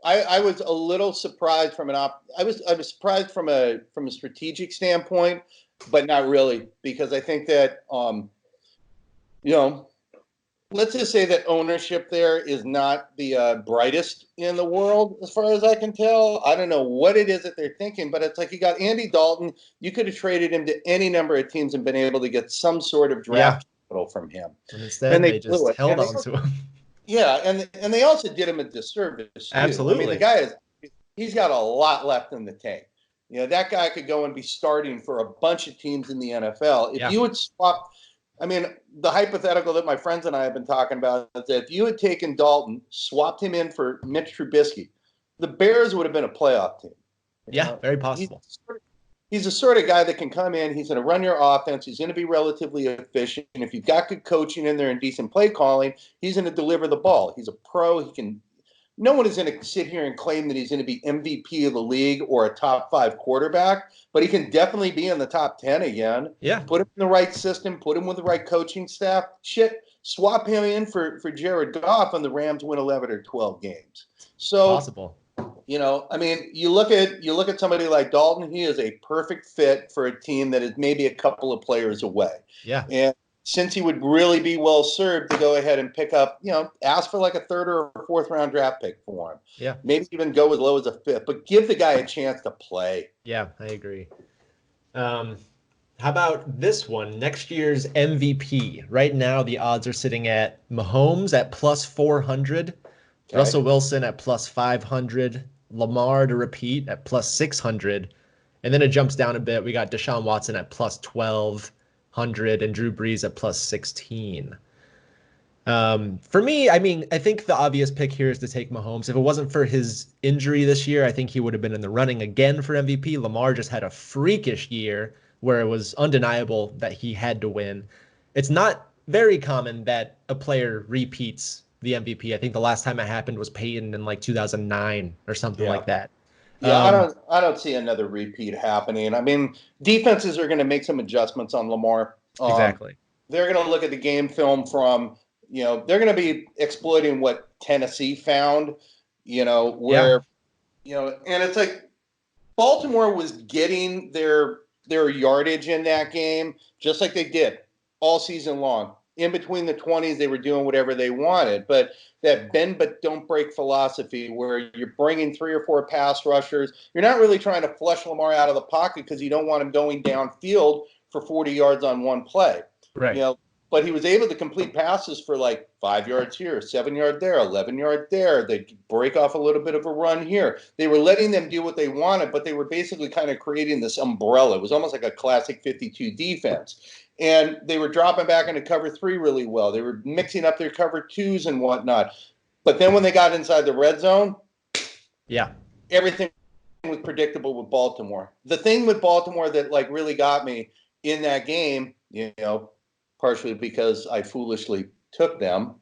I was a little surprised I was surprised from a strategic standpoint, but not really, because I think that let's just say that ownership there is not the brightest in the world, as far as I can tell. I don't know what it is that they're thinking, but it's like, you got Andy Dalton. You could have traded him to any number of teams and been able to get some sort of draft capital from him. And instead, they just held on to him. Yeah, and they also did him a disservice too. Absolutely. I mean, the guy he's got a lot left in the tank. That guy could go and be starting for a bunch of teams in the NFL. If you would swap, I mean, the hypothetical that my friends and I have been talking about is that if you had taken Dalton, swapped him in for Mitch Trubisky, the Bears would have been a playoff team. Yeah, very possible. He's the sort of guy that can come in. He's going to run your offense. He's going to be relatively efficient. And if you've got good coaching in there and decent play calling, he's going to deliver the ball. He's a pro. No one is going to sit here and claim that he's going to be MVP of the league or a top 5 quarterback, but he can definitely be in the top 10 again. Yeah. Put him in the right system, put him with the right coaching staff. Swap him in for Jared Goff, and the Rams win 11 or 12 games. So possible. I mean, you look at somebody like Dalton. He is a perfect fit for a team that is maybe a couple of players away. Yeah. And since he would really be well served to go ahead and pick up, ask for like a third or a fourth round draft pick for him. Yeah. Maybe even go as low as a fifth, but give the guy a chance to play. Yeah, I agree. How about this one? Next year's MVP. Right now, the odds are sitting at Mahomes at plus 400, Russell Wilson at plus 500, Lamar to repeat at plus 600, and then it jumps down a bit. We got Deshaun Watson at plus 1,200 and Drew Brees at plus 16. For me, I mean, I think the obvious pick here is to take Mahomes. If it wasn't for his injury this year, I think he would have been in the running again for MVP. Lamar just had a freakish year where it was undeniable that he had to win. It's not very common that a player repeats the MVP. I think the last time it happened was Peyton in like 2009 or something like that. Yeah, I don't see another repeat happening. I mean, defenses are going to make some adjustments on Lamar. Exactly. They're going to look at the game film from, they're going to be exploiting what Tennessee found, and it's like Baltimore was getting their yardage in that game, just like they did all season long. In between the 20s, they were doing whatever they wanted. But that bend but don't break philosophy, where you're bringing 3 or 4 pass rushers, you're not really trying to flush Lamar out of the pocket because you don't want him going downfield for 40 yards on one play. Right. but he was able to complete passes for like 5 yards here, 7 yard there, 11 yard there. They'd break off a little bit of a run here. They were letting them do what they wanted, but they were basically kind of creating this umbrella. It was almost like a classic 52 defense. And they were dropping back into cover 3 really well. They were mixing up their cover 2s and whatnot. But then when they got inside the red zone, everything was predictable with Baltimore. The thing with Baltimore that like really got me in that game, you know, partially because I foolishly took them,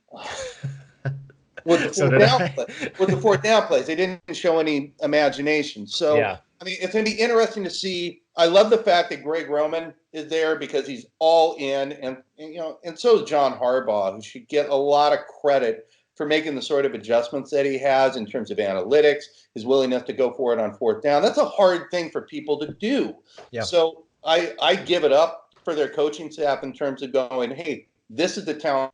with the fourth down plays. They didn't show any imagination. So, I mean, it's going to be interesting to see. I love the fact that Greg Roman is there because he's all in, and you know, and so is John Harbaugh, who should get a lot of credit for making the sort of adjustments that he has in terms of analytics, his willingness to go for it on fourth down. That's a hard thing for people to do. So I give it up for their coaching staff in terms of going, hey, this is the talent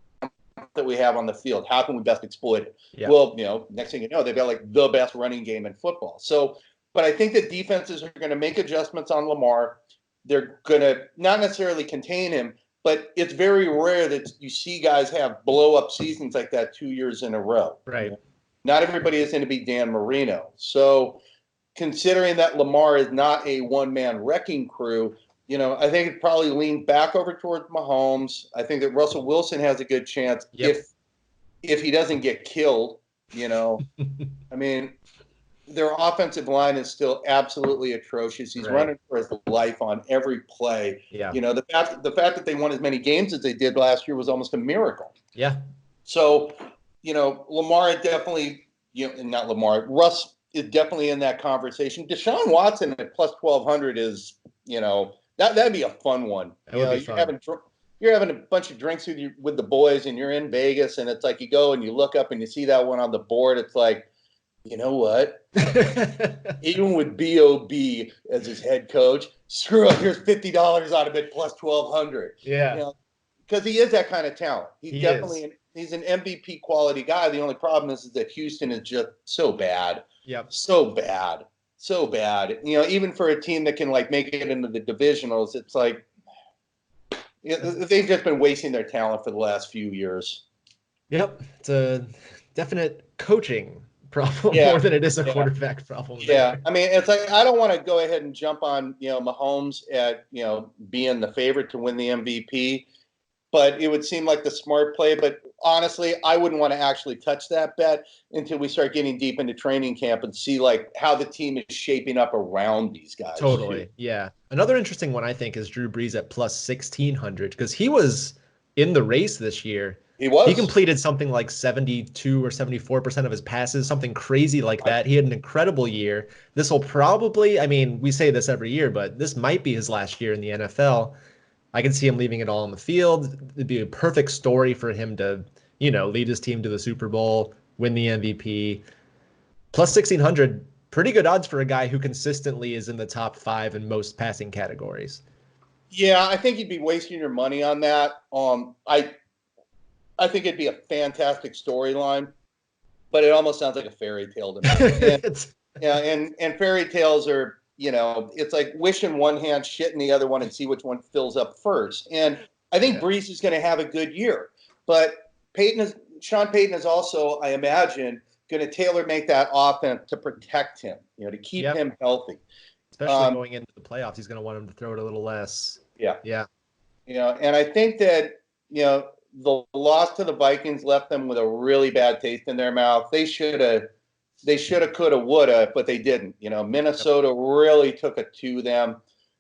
that we have on the field. How can we best exploit it? Well, you know, next thing you know, they've got like the best running game in football. So, but I think that defenses are going to make adjustments on Lamar. They're going to not necessarily contain him, but it's very rare that you see guys have blow-up seasons like that 2 years in a row. Right. Not everybody is going to be Dan Marino. So considering that Lamar is not a one-man wrecking crew, you know, I think it probably leaned back over towards Mahomes. I think that Russell Wilson has a good chance if he doesn't get killed, you know. I mean, their offensive line is still absolutely atrocious. He's running for his life on every play. You know, the fact that they won as many games as they did last year was almost a miracle. So, you know, Lamar definitely, you know, not Lamar, Russ is definitely in that conversation. Deshaun Watson at plus 1,200 is, you know, that'd be a fun one. That would be fun. You're having a bunch of drinks with the boys, and you're in Vegas, and it's like you go and you look up and you see that one on the board. It's like, you know what? Even with B.O.B. as his head coach, screw it. Here's $50 out of it plus 1,200. You know, because he is that kind of talent. He's an MVP quality guy. The only problem is that Houston is just so bad. So bad. So bad. You know, even for a team that can like make it into the divisionals, it's like they've just been wasting their talent for the last few years. It's a definite coaching problem more than it is a quarterback problem. I mean, it's like I don't want to go ahead and jump on, you know, Mahomes at, you know, being the favorite to win the MVP, but it would seem like the smart play. But honestly, I wouldn't want to actually touch that bet until we start getting deep into training camp and see like how the team is shaping up around these guys. Totally. Another interesting one I think is Drew Brees at plus 1,600 because he was in the race this year. He completed something like 72 or 74% of his passes, something crazy like that. He had an incredible year. This will probably, I mean, we say this every year, but this might be his last year in the NFL. I can see him leaving it all on the field. It'd be a perfect story for him to, you know, lead his team to the Super Bowl, win the MVP. Plus 1,600, pretty good odds for a guy who consistently is in the top 5 in most passing categories. Yeah, I think you'd be wasting your money on that. I think it'd be a fantastic storyline, but it almost sounds like a fairy tale to me. And fairy tales are, you know, it's like wish in one hand, shit in the other one, and see which one fills up first. And I think Brees is going to have a good year, but Sean Payton is also, I imagine, going to tailor make that offense to protect him, you know, to keep him healthy. Especially going into the playoffs, he's going to want him to throw it a little less. You know, and I think that, you know, the loss to the Vikings left them with a really bad taste in their mouth. They should have, coulda, woulda, but they didn't. You know, Minnesota really took it to them.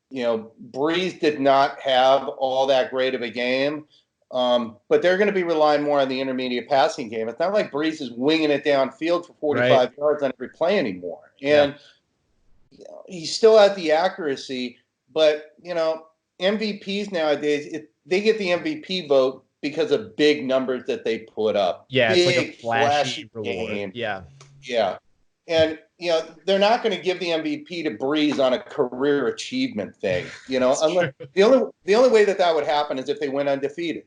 You know, Brees did not have all that great of a game, but they're going to be relying more on the intermediate passing game. It's not like Brees is winging it downfield for 45 yards on every play anymore. And you know, he still has the accuracy, but, you know, MVPs nowadays, they get the MVP vote because of big numbers that they put up. It's like a flashy reward. Game. And, you know, they're not going to give the MVP to Brees on a career achievement thing. You know, unless, the only way that would happen is if they went undefeated.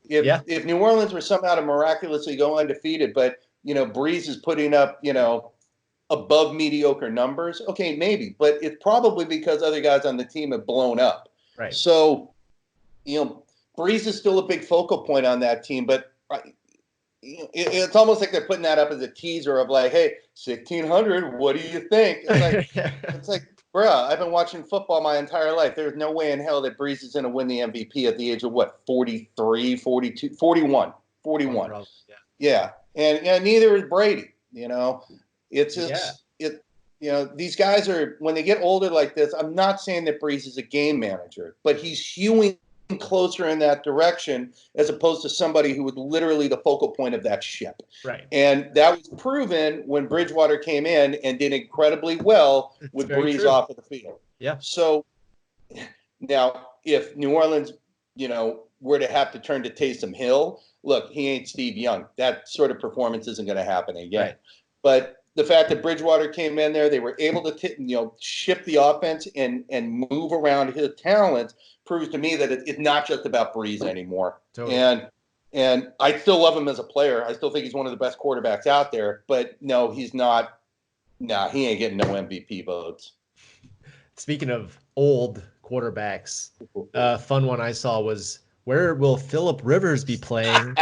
If New Orleans were somehow to miraculously go undefeated, but, you know, Brees is putting up, you know, above mediocre numbers, okay, maybe. But it's probably because other guys on the team have blown up. So, you know, Breeze is still a big focal point on that team, but it's almost like they're putting that up as a teaser of like, hey, 1,600, what do you think? It's like, bruh, I've been watching football my entire life. There's no way in hell that Breeze is going to win the MVP at the age of what, 43, 42, 41. Yeah. And neither is Brady, It's just, these guys are, when they get older like this, I'm not saying that Breeze is a game manager, but he's hewing closer in that direction as opposed to somebody who was literally the focal point of that ship. Right. And that was proven when Bridgewater came in and did incredibly well with Breeze off of the field. Yeah. So now if New Orleans, were to have to turn to Taysom Hill, look, he ain't Steve Young. That sort of performance isn't going to happen again. Right. But the fact that Bridgewater came in there, they were able to shift the offense and move around his talents proves to me that it's not just about Breeze anymore. Totally. And I still love him as a player. I still think he's one of the best quarterbacks out there. But no, he's not. Nah, he ain't getting no MVP votes. Speaking of old quarterbacks, fun one I saw was, where will Phillip Rivers be playing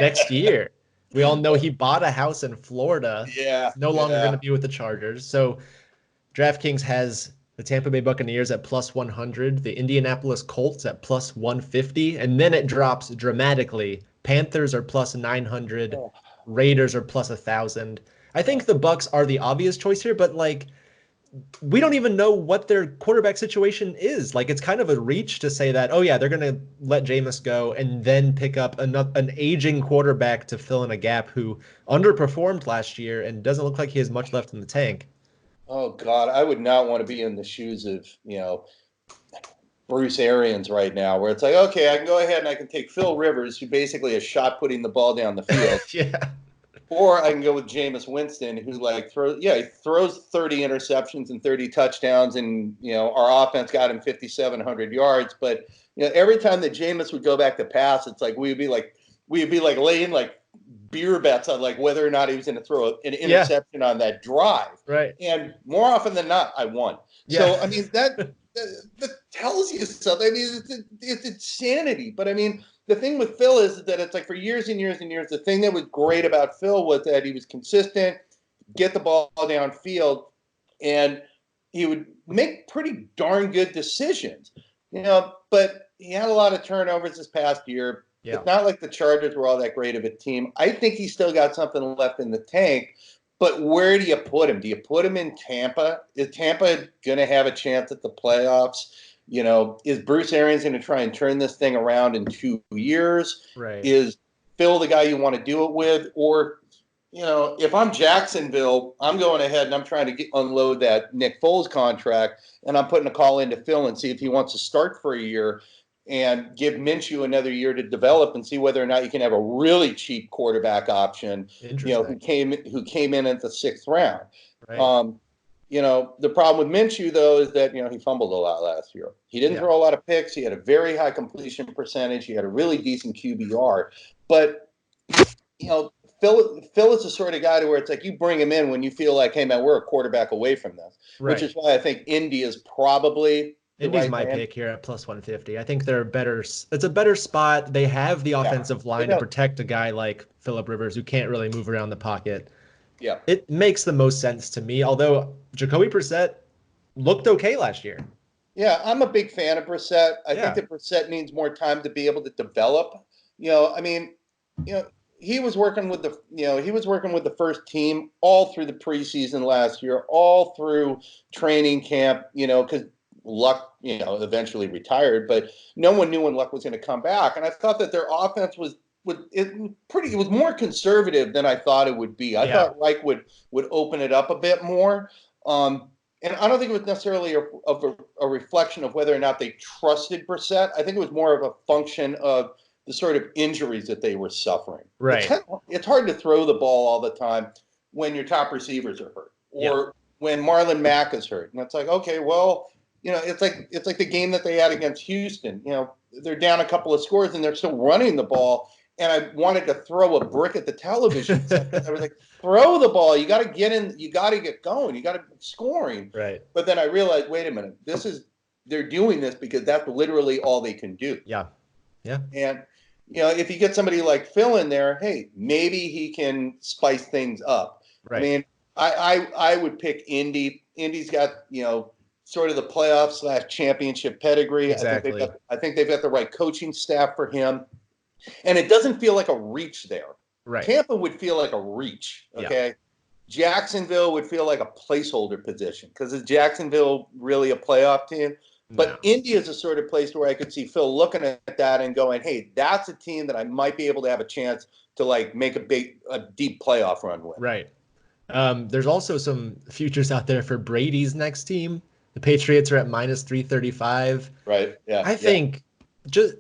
next year? We all know he bought a house in Florida. Yeah. No longer going to be with the Chargers. So DraftKings has the Tampa Bay Buccaneers at plus 100, the Indianapolis Colts at plus 150, and then it drops dramatically. Panthers are plus 900, Raiders are plus 1,000. I think the Bucs are the obvious choice here, but we don't even know what their quarterback situation is. It's kind of a reach to say that, oh yeah, they're going to let Jameis go and then pick up an aging quarterback to fill in a gap who underperformed last year and doesn't look like he has much left in the tank. Oh God, I would not want to be in the shoes of, Bruce Arians right now, where it's like, okay, I can go ahead and I can take Phil Rivers, who basically is shot putting the ball down the field. Yeah. Or I can go with Jameis Winston, who he throws 30 interceptions and 30 touchdowns, and our offense got him 5,700 yards. But every time that Jameis would go back to pass, it's like we'd be laying beer bets on whether or not he was going to throw an interception on that drive. Right. And more often than not, I won. Yeah. So I mean that tells you something. I mean it's insanity. But I mean, the thing with Phil is that it's for years and years and years, the thing that was great about Phil was that he was consistent, get the ball downfield, and he would make pretty darn good decisions. But he had a lot of turnovers this past year. Yeah. It's not like the Chargers were all that great of a team. I think he's still got something left in the tank. But where do you put him? Do you put him in Tampa? Is Tampa going to have a chance at the playoffs? Is Bruce Arians going to try and turn this thing around in 2 years? Right. Is Phil the guy you want to do it with? Or, if I'm Jacksonville, I'm going ahead and I'm trying to unload that Nick Foles contract, and I'm putting a call into Phil and see if he wants to start for a year and give Minshew another year to develop and see whether or not you can have a really cheap quarterback option, who came in at the 6th round. Right. The problem with Minshew, though, is that, he fumbled a lot last year. He didn't throw a lot of picks. He had a very high completion percentage. He had a really decent QBR. But, Phil is the sort of guy to where it's you bring him in when you feel like, hey, man, we're a quarterback away from this. Right. Which is why I think Indy is probably Indy's my pick here at plus 150. I think they're better. It's a better spot. They have the offensive line to protect a guy like Phillip Rivers, who can't really move around the pocket. Yeah. It makes the most sense to me, although Jacoby Brissett looked okay last year. Yeah, I'm a big fan of Brissett. I think that Brissett needs more time to be able to develop. He was working with the first team all through the preseason last year, all through training camp, because Luck, eventually retired, but no one knew when Luck was going to come back. And I thought that their offense was more conservative than I thought it would be. I thought Reich would open it up a bit more. And I don't think it was necessarily a reflection of whether or not they trusted Brissett. I think it was more of a function of the sort of injuries that they were suffering. Right. It's hard to throw the ball all the time when your top receivers are hurt or when Marlon Mack is hurt. And it's okay, well, it's like the game that they had against Houston. They're down a couple of scores and they're still running the ball. And I wanted to throw a brick at the television. I was like, throw the ball. You got to get in. You got to get going. You got to be scoring. Right. But then I realized, wait a minute. They're doing this because that's literally all they can do. Yeah. Yeah. And, if you get somebody like Phil in there, hey, maybe he can spice things up. I Right. mean, I would pick Indy. Indy's got, sort of the playoff / championship pedigree. Exactly. I think they've got the right coaching staff for him. And it doesn't feel like a reach there. Right. Tampa would feel like a reach. Okay. Yeah. Jacksonville would feel like a placeholder position because is Jacksonville really a playoff team? No. But India is the sort of place where I could see Phil looking at that and going, hey, that's a team that I might be able to have a chance to like make a deep playoff run with. Right. There's also some futures out there for Brady's next team. The Patriots are at minus 335. Right. Yeah. I think just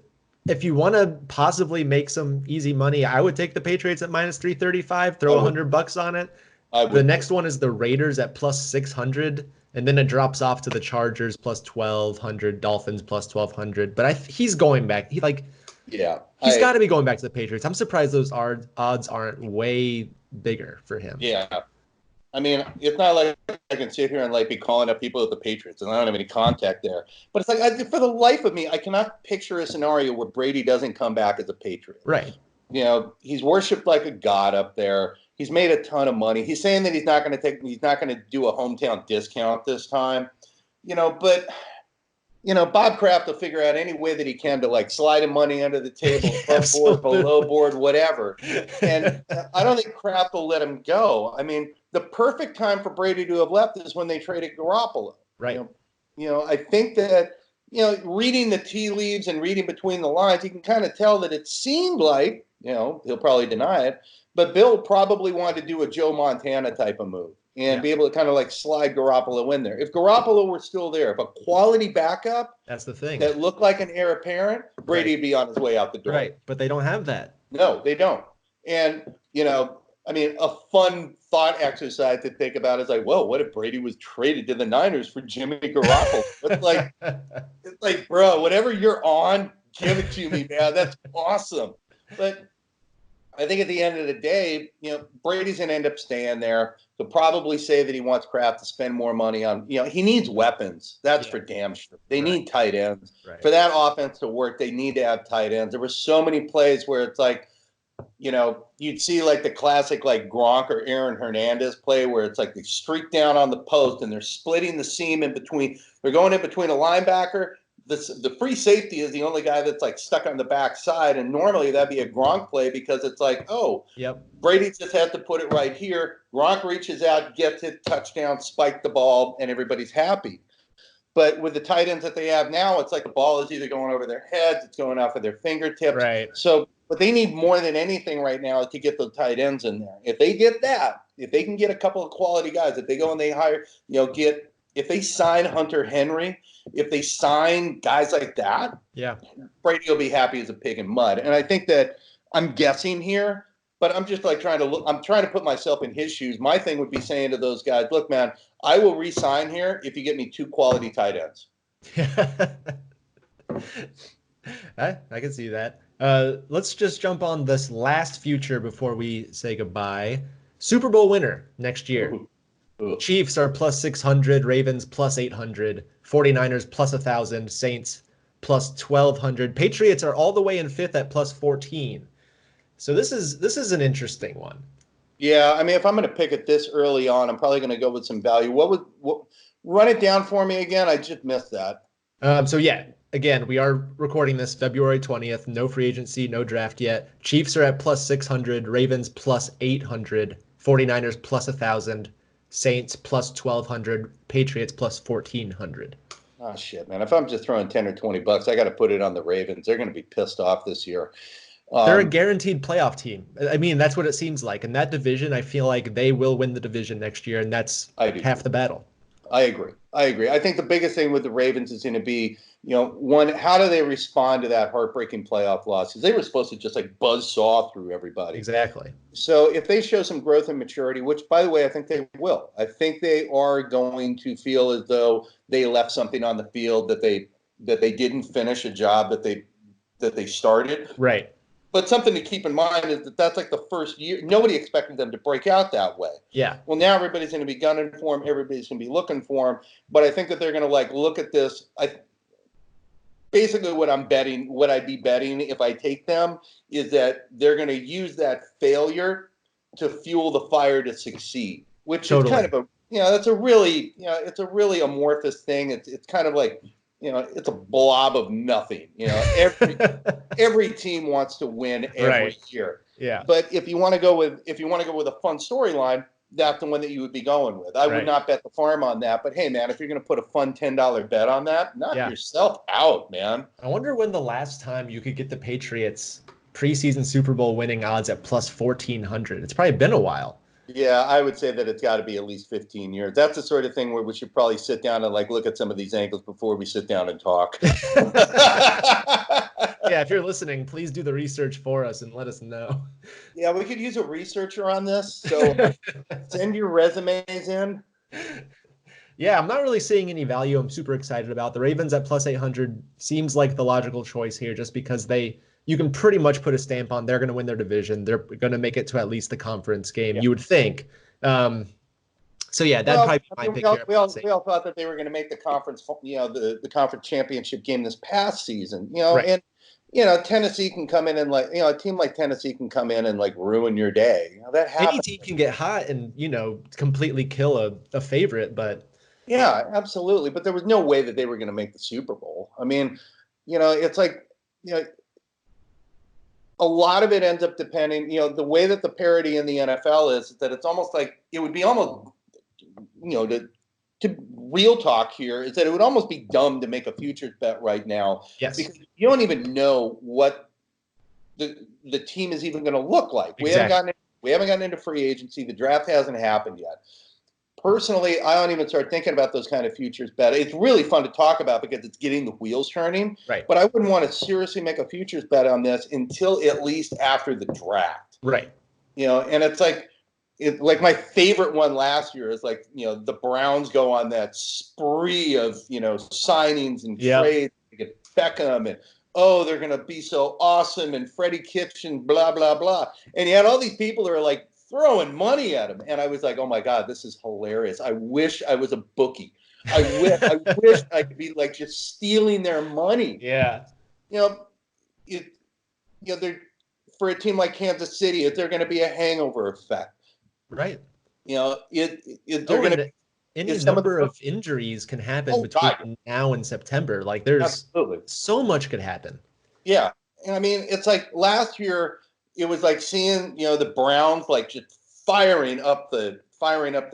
if you want to possibly make some easy money, I would take the Patriots at minus 335, throw $100 on it. The next one is the Raiders at plus 600, and then it drops off to the Chargers plus 1200, Dolphins plus 1200. But he's going back. He's got to be going back to the Patriots. I'm surprised those odds aren't way bigger for him. Yeah. I mean, it's not like I can sit here and like be calling up people at the Patriots, and I don't have any contact there. But it's like, for the life of me, I cannot picture a scenario where Brady doesn't come back as a Patriot. Right. He's worshipped like a god up there. He's made a ton of money. He's saying that he's not going to do a hometown discount this time. But Bob Kraft will figure out any way that he can to like slide him money under the table, above board, below board, whatever. And I don't think Kraft will let him go. I mean, the perfect time for Brady to have left is when they traded Garoppolo. Right. I think that, reading the tea leaves and reading between the lines, you can kind of tell that it seemed like, he'll probably deny it, but Bill probably wanted to do a Joe Montana type of move and be able to kind of like slide Garoppolo in there. If Garoppolo were still there, if a quality backup, that's the thing, that looked like an heir apparent, Brady would be on his way out the door. Right, but they don't have that. No, they don't. And, I mean, a fun thought exercise to think about is like, whoa, what if Brady was traded to the Niners for Jimmy Garoppolo? It's like, bro, whatever you're on, give it to me, man. That's awesome. But I think at the end of the day, Brady's going to end up staying there. He'll probably say that he wants Kraft to spend more money on, he needs weapons. That's for damn sure. They need tight ends. Right. For that offense to work, they need to have tight ends. There were so many plays where it's like, you'd see like the classic like Gronk or Aaron Hernandez play where it's like they streak down on the post and they're splitting the seam in between. They're going in between a linebacker. The free safety is the only guy that's like stuck on the backside, and normally that'd be a Gronk play because it's like, Brady just has to put it right here. Gronk reaches out, gets it, touchdown, spike the ball, and everybody's happy. But with the tight ends that they have now, it's like the ball is either going over their heads, it's going off of their fingertips. Right. So, but they need more than anything right now to get the tight ends in there. If they get that, if they can get a couple of quality guys, if they go and they hire, if they sign Hunter Henry, if they sign guys like that, Brady will be happy as a pig in mud. And I think that I'm guessing here, but I'm just like I'm trying to put myself in his shoes. My thing would be saying to those guys, look, man, I will re-sign here if you get me 2 quality tight ends. I can see that. Let's just jump on this last future before we say goodbye. Super Bowl winner next year. Ooh. Chiefs are plus 600, Ravens plus 800, 49ers plus 1,000, Saints plus 1,200. Patriots are all the way in 5th at plus 14. So this is an interesting one. Yeah, I mean, if I'm going to pick it this early on, I'm probably going to go with some value. What run it down for me again? I just missed that. Again, we are recording this February 20th. No free agency, no draft yet. Chiefs are at plus 600, Ravens plus 800, 49ers plus 1,000, Saints plus 1,200, Patriots plus 1,400. Oh shit, man! If I'm just throwing $10 or $20, I got to put it on the Ravens. They're going to be pissed off this year. They're a guaranteed playoff team. I mean, that's what it seems like. In that division, I feel like they will win the division next year, and that's half the battle. I agree. I think the biggest thing with the Ravens is going to be, one, how do they respond to that heartbreaking playoff loss? Because they were supposed to just like buzzsaw through everybody. Exactly. So if they show some growth and maturity, which, by the way, I think they will. I think they are going to feel as though they left something on the field that they didn't finish a job that they started. Right. But something to keep in mind is that that's like the first year. Nobody expected them to break out that way. Yeah. Well, now everybody's going to be gunning for him. Everybody's going to be looking for him. But I think that they're going to like look at this. basically what I'd be betting if I take them is that they're going to use that failure to fuel the fire to succeed, which is kind of a, that's a really, it's a really amorphous thing. It's kind of like, it's a blob of nothing. Every team wants to win every year. Yeah. But if you want to go with a fun storyline, that's the one that you would be going with. I would not bet the farm on that. But hey, man, if you're going to put a fun $10 bet on that, knock yourself out, man. I wonder when the last time you could get the Patriots preseason Super Bowl winning odds at plus 1,400. It's probably been a while. Yeah, I would say that it's got to be at least 15 years. That's the sort of thing where we should probably sit down and look at some of these angles before we sit down and talk. Yeah, if you're listening, please do the research for us and let us know. Yeah, we could use a researcher on this. So send your resumes in. Yeah, I'm not really seeing any value I'm super excited about. The Ravens at plus 800 seems like the logical choice here just because you can pretty much put a stamp on they're going to win their division. They're going to make it to at least the conference game, you would think. So yeah, that'd probably be my pick here. We all thought that they were going to make the conference, the conference championship game this past season, and Tennessee can come in and a team like Tennessee can come in and ruin your day. That happens. Any team can get hot and completely kill a favorite, but yeah, absolutely. But there was no way that they were going to make the Super Bowl. I mean, it's a lot of it ends up depending, the way that the parity in the NFL is that it's almost like it would be almost, to real talk here is that it would almost be dumb to make a futures bet right now. Yes. Because you don't even know what the team is even going to look like. Exactly. We haven't gotten into free agency. The draft hasn't happened yet. Personally, I don't even start thinking about those kind of futures bet. It's really fun to talk about because it's getting the wheels turning. Right. But I wouldn't want to seriously make a futures bet on this until at least after the draft. Right. And it's like my favorite one last year is the Browns go on that spree of, signings and trades to get Beckham and, they're going to be so awesome and Freddie Kitchens, blah, blah, blah. And you had all these people that are throwing money at him. And I was like, oh my God, this is hilarious. I wish I was a bookie. I wish I could be just stealing their money. Yeah. They're, for a team like Kansas City, they're going to be a hangover effect. Right. They're going to any number of injuries can happen between now and September. There's so much could happen. Yeah. And I mean, it's last year, it was seeing, the Browns just firing up the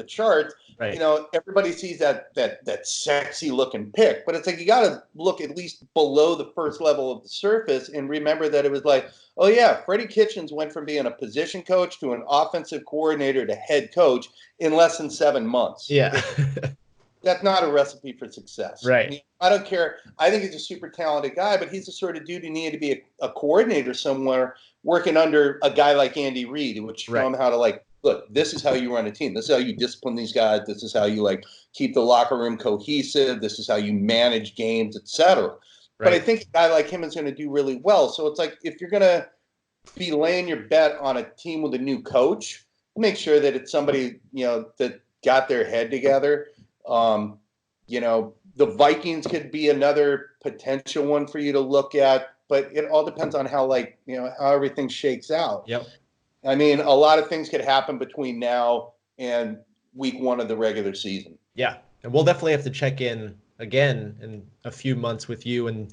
charts. Right. Everybody sees that sexy looking pick, but it's you got to look at least below the first level of the surface and remember that it was oh yeah, Freddie Kitchens went from being a position coach to an offensive coordinator to head coach in less than 7 months. Yeah. That's not a recipe for success. Right. I don't care. I think he's a super talented guy, but he's the sort of dude who needed to be a coordinator somewhere working under a guy like Andy Reid, who would show him how to look, this is how you run a team. This is how you discipline these guys. This is how you keep the locker room cohesive. This is how you manage games, etc. Right. But I think a guy like him is going to do really well. So it's if you're going to be laying your bet on a team with a new coach, make sure that it's somebody, that got their head together. The Vikings could be another potential one for you to look at, but it all depends on how how everything shakes out. Yep. I mean, a lot of things could happen between now and week 1 of the regular season. Yeah. And we'll definitely have to check in again in a few months with you and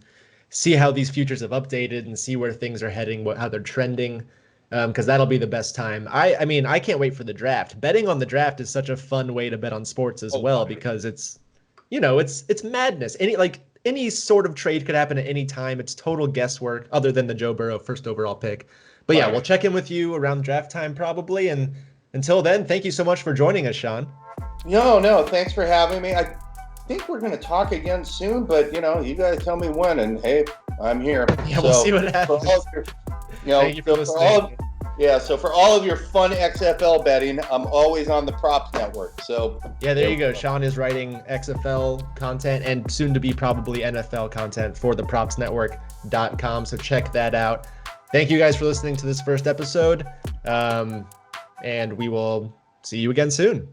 see how these futures have updated and see where things are heading, how they're trending. Because that'll be the best time. I mean, I can't wait for the draft. Betting on the draft is such a fun way to bet on sports as well, because it's, it's madness. Any sort of trade could happen at any time. It's total guesswork, other than the Joe Burrow first overall pick. But yeah, we'll check in with you around draft time probably. And until then, thank you so much for joining us, Sean. No, thanks for having me. I think we're going to talk again soon, but you guys tell me when, and hey, I'm here. Yeah, we'll see what happens. Thank you for listening. So for all of your fun XFL betting, I'm always on the Props Network. So yeah, there you go. Sean is writing XFL content and soon to be probably NFL content for the propsnetwork.com. So check that out. Thank you guys for listening to this first episode. And we will see you again soon.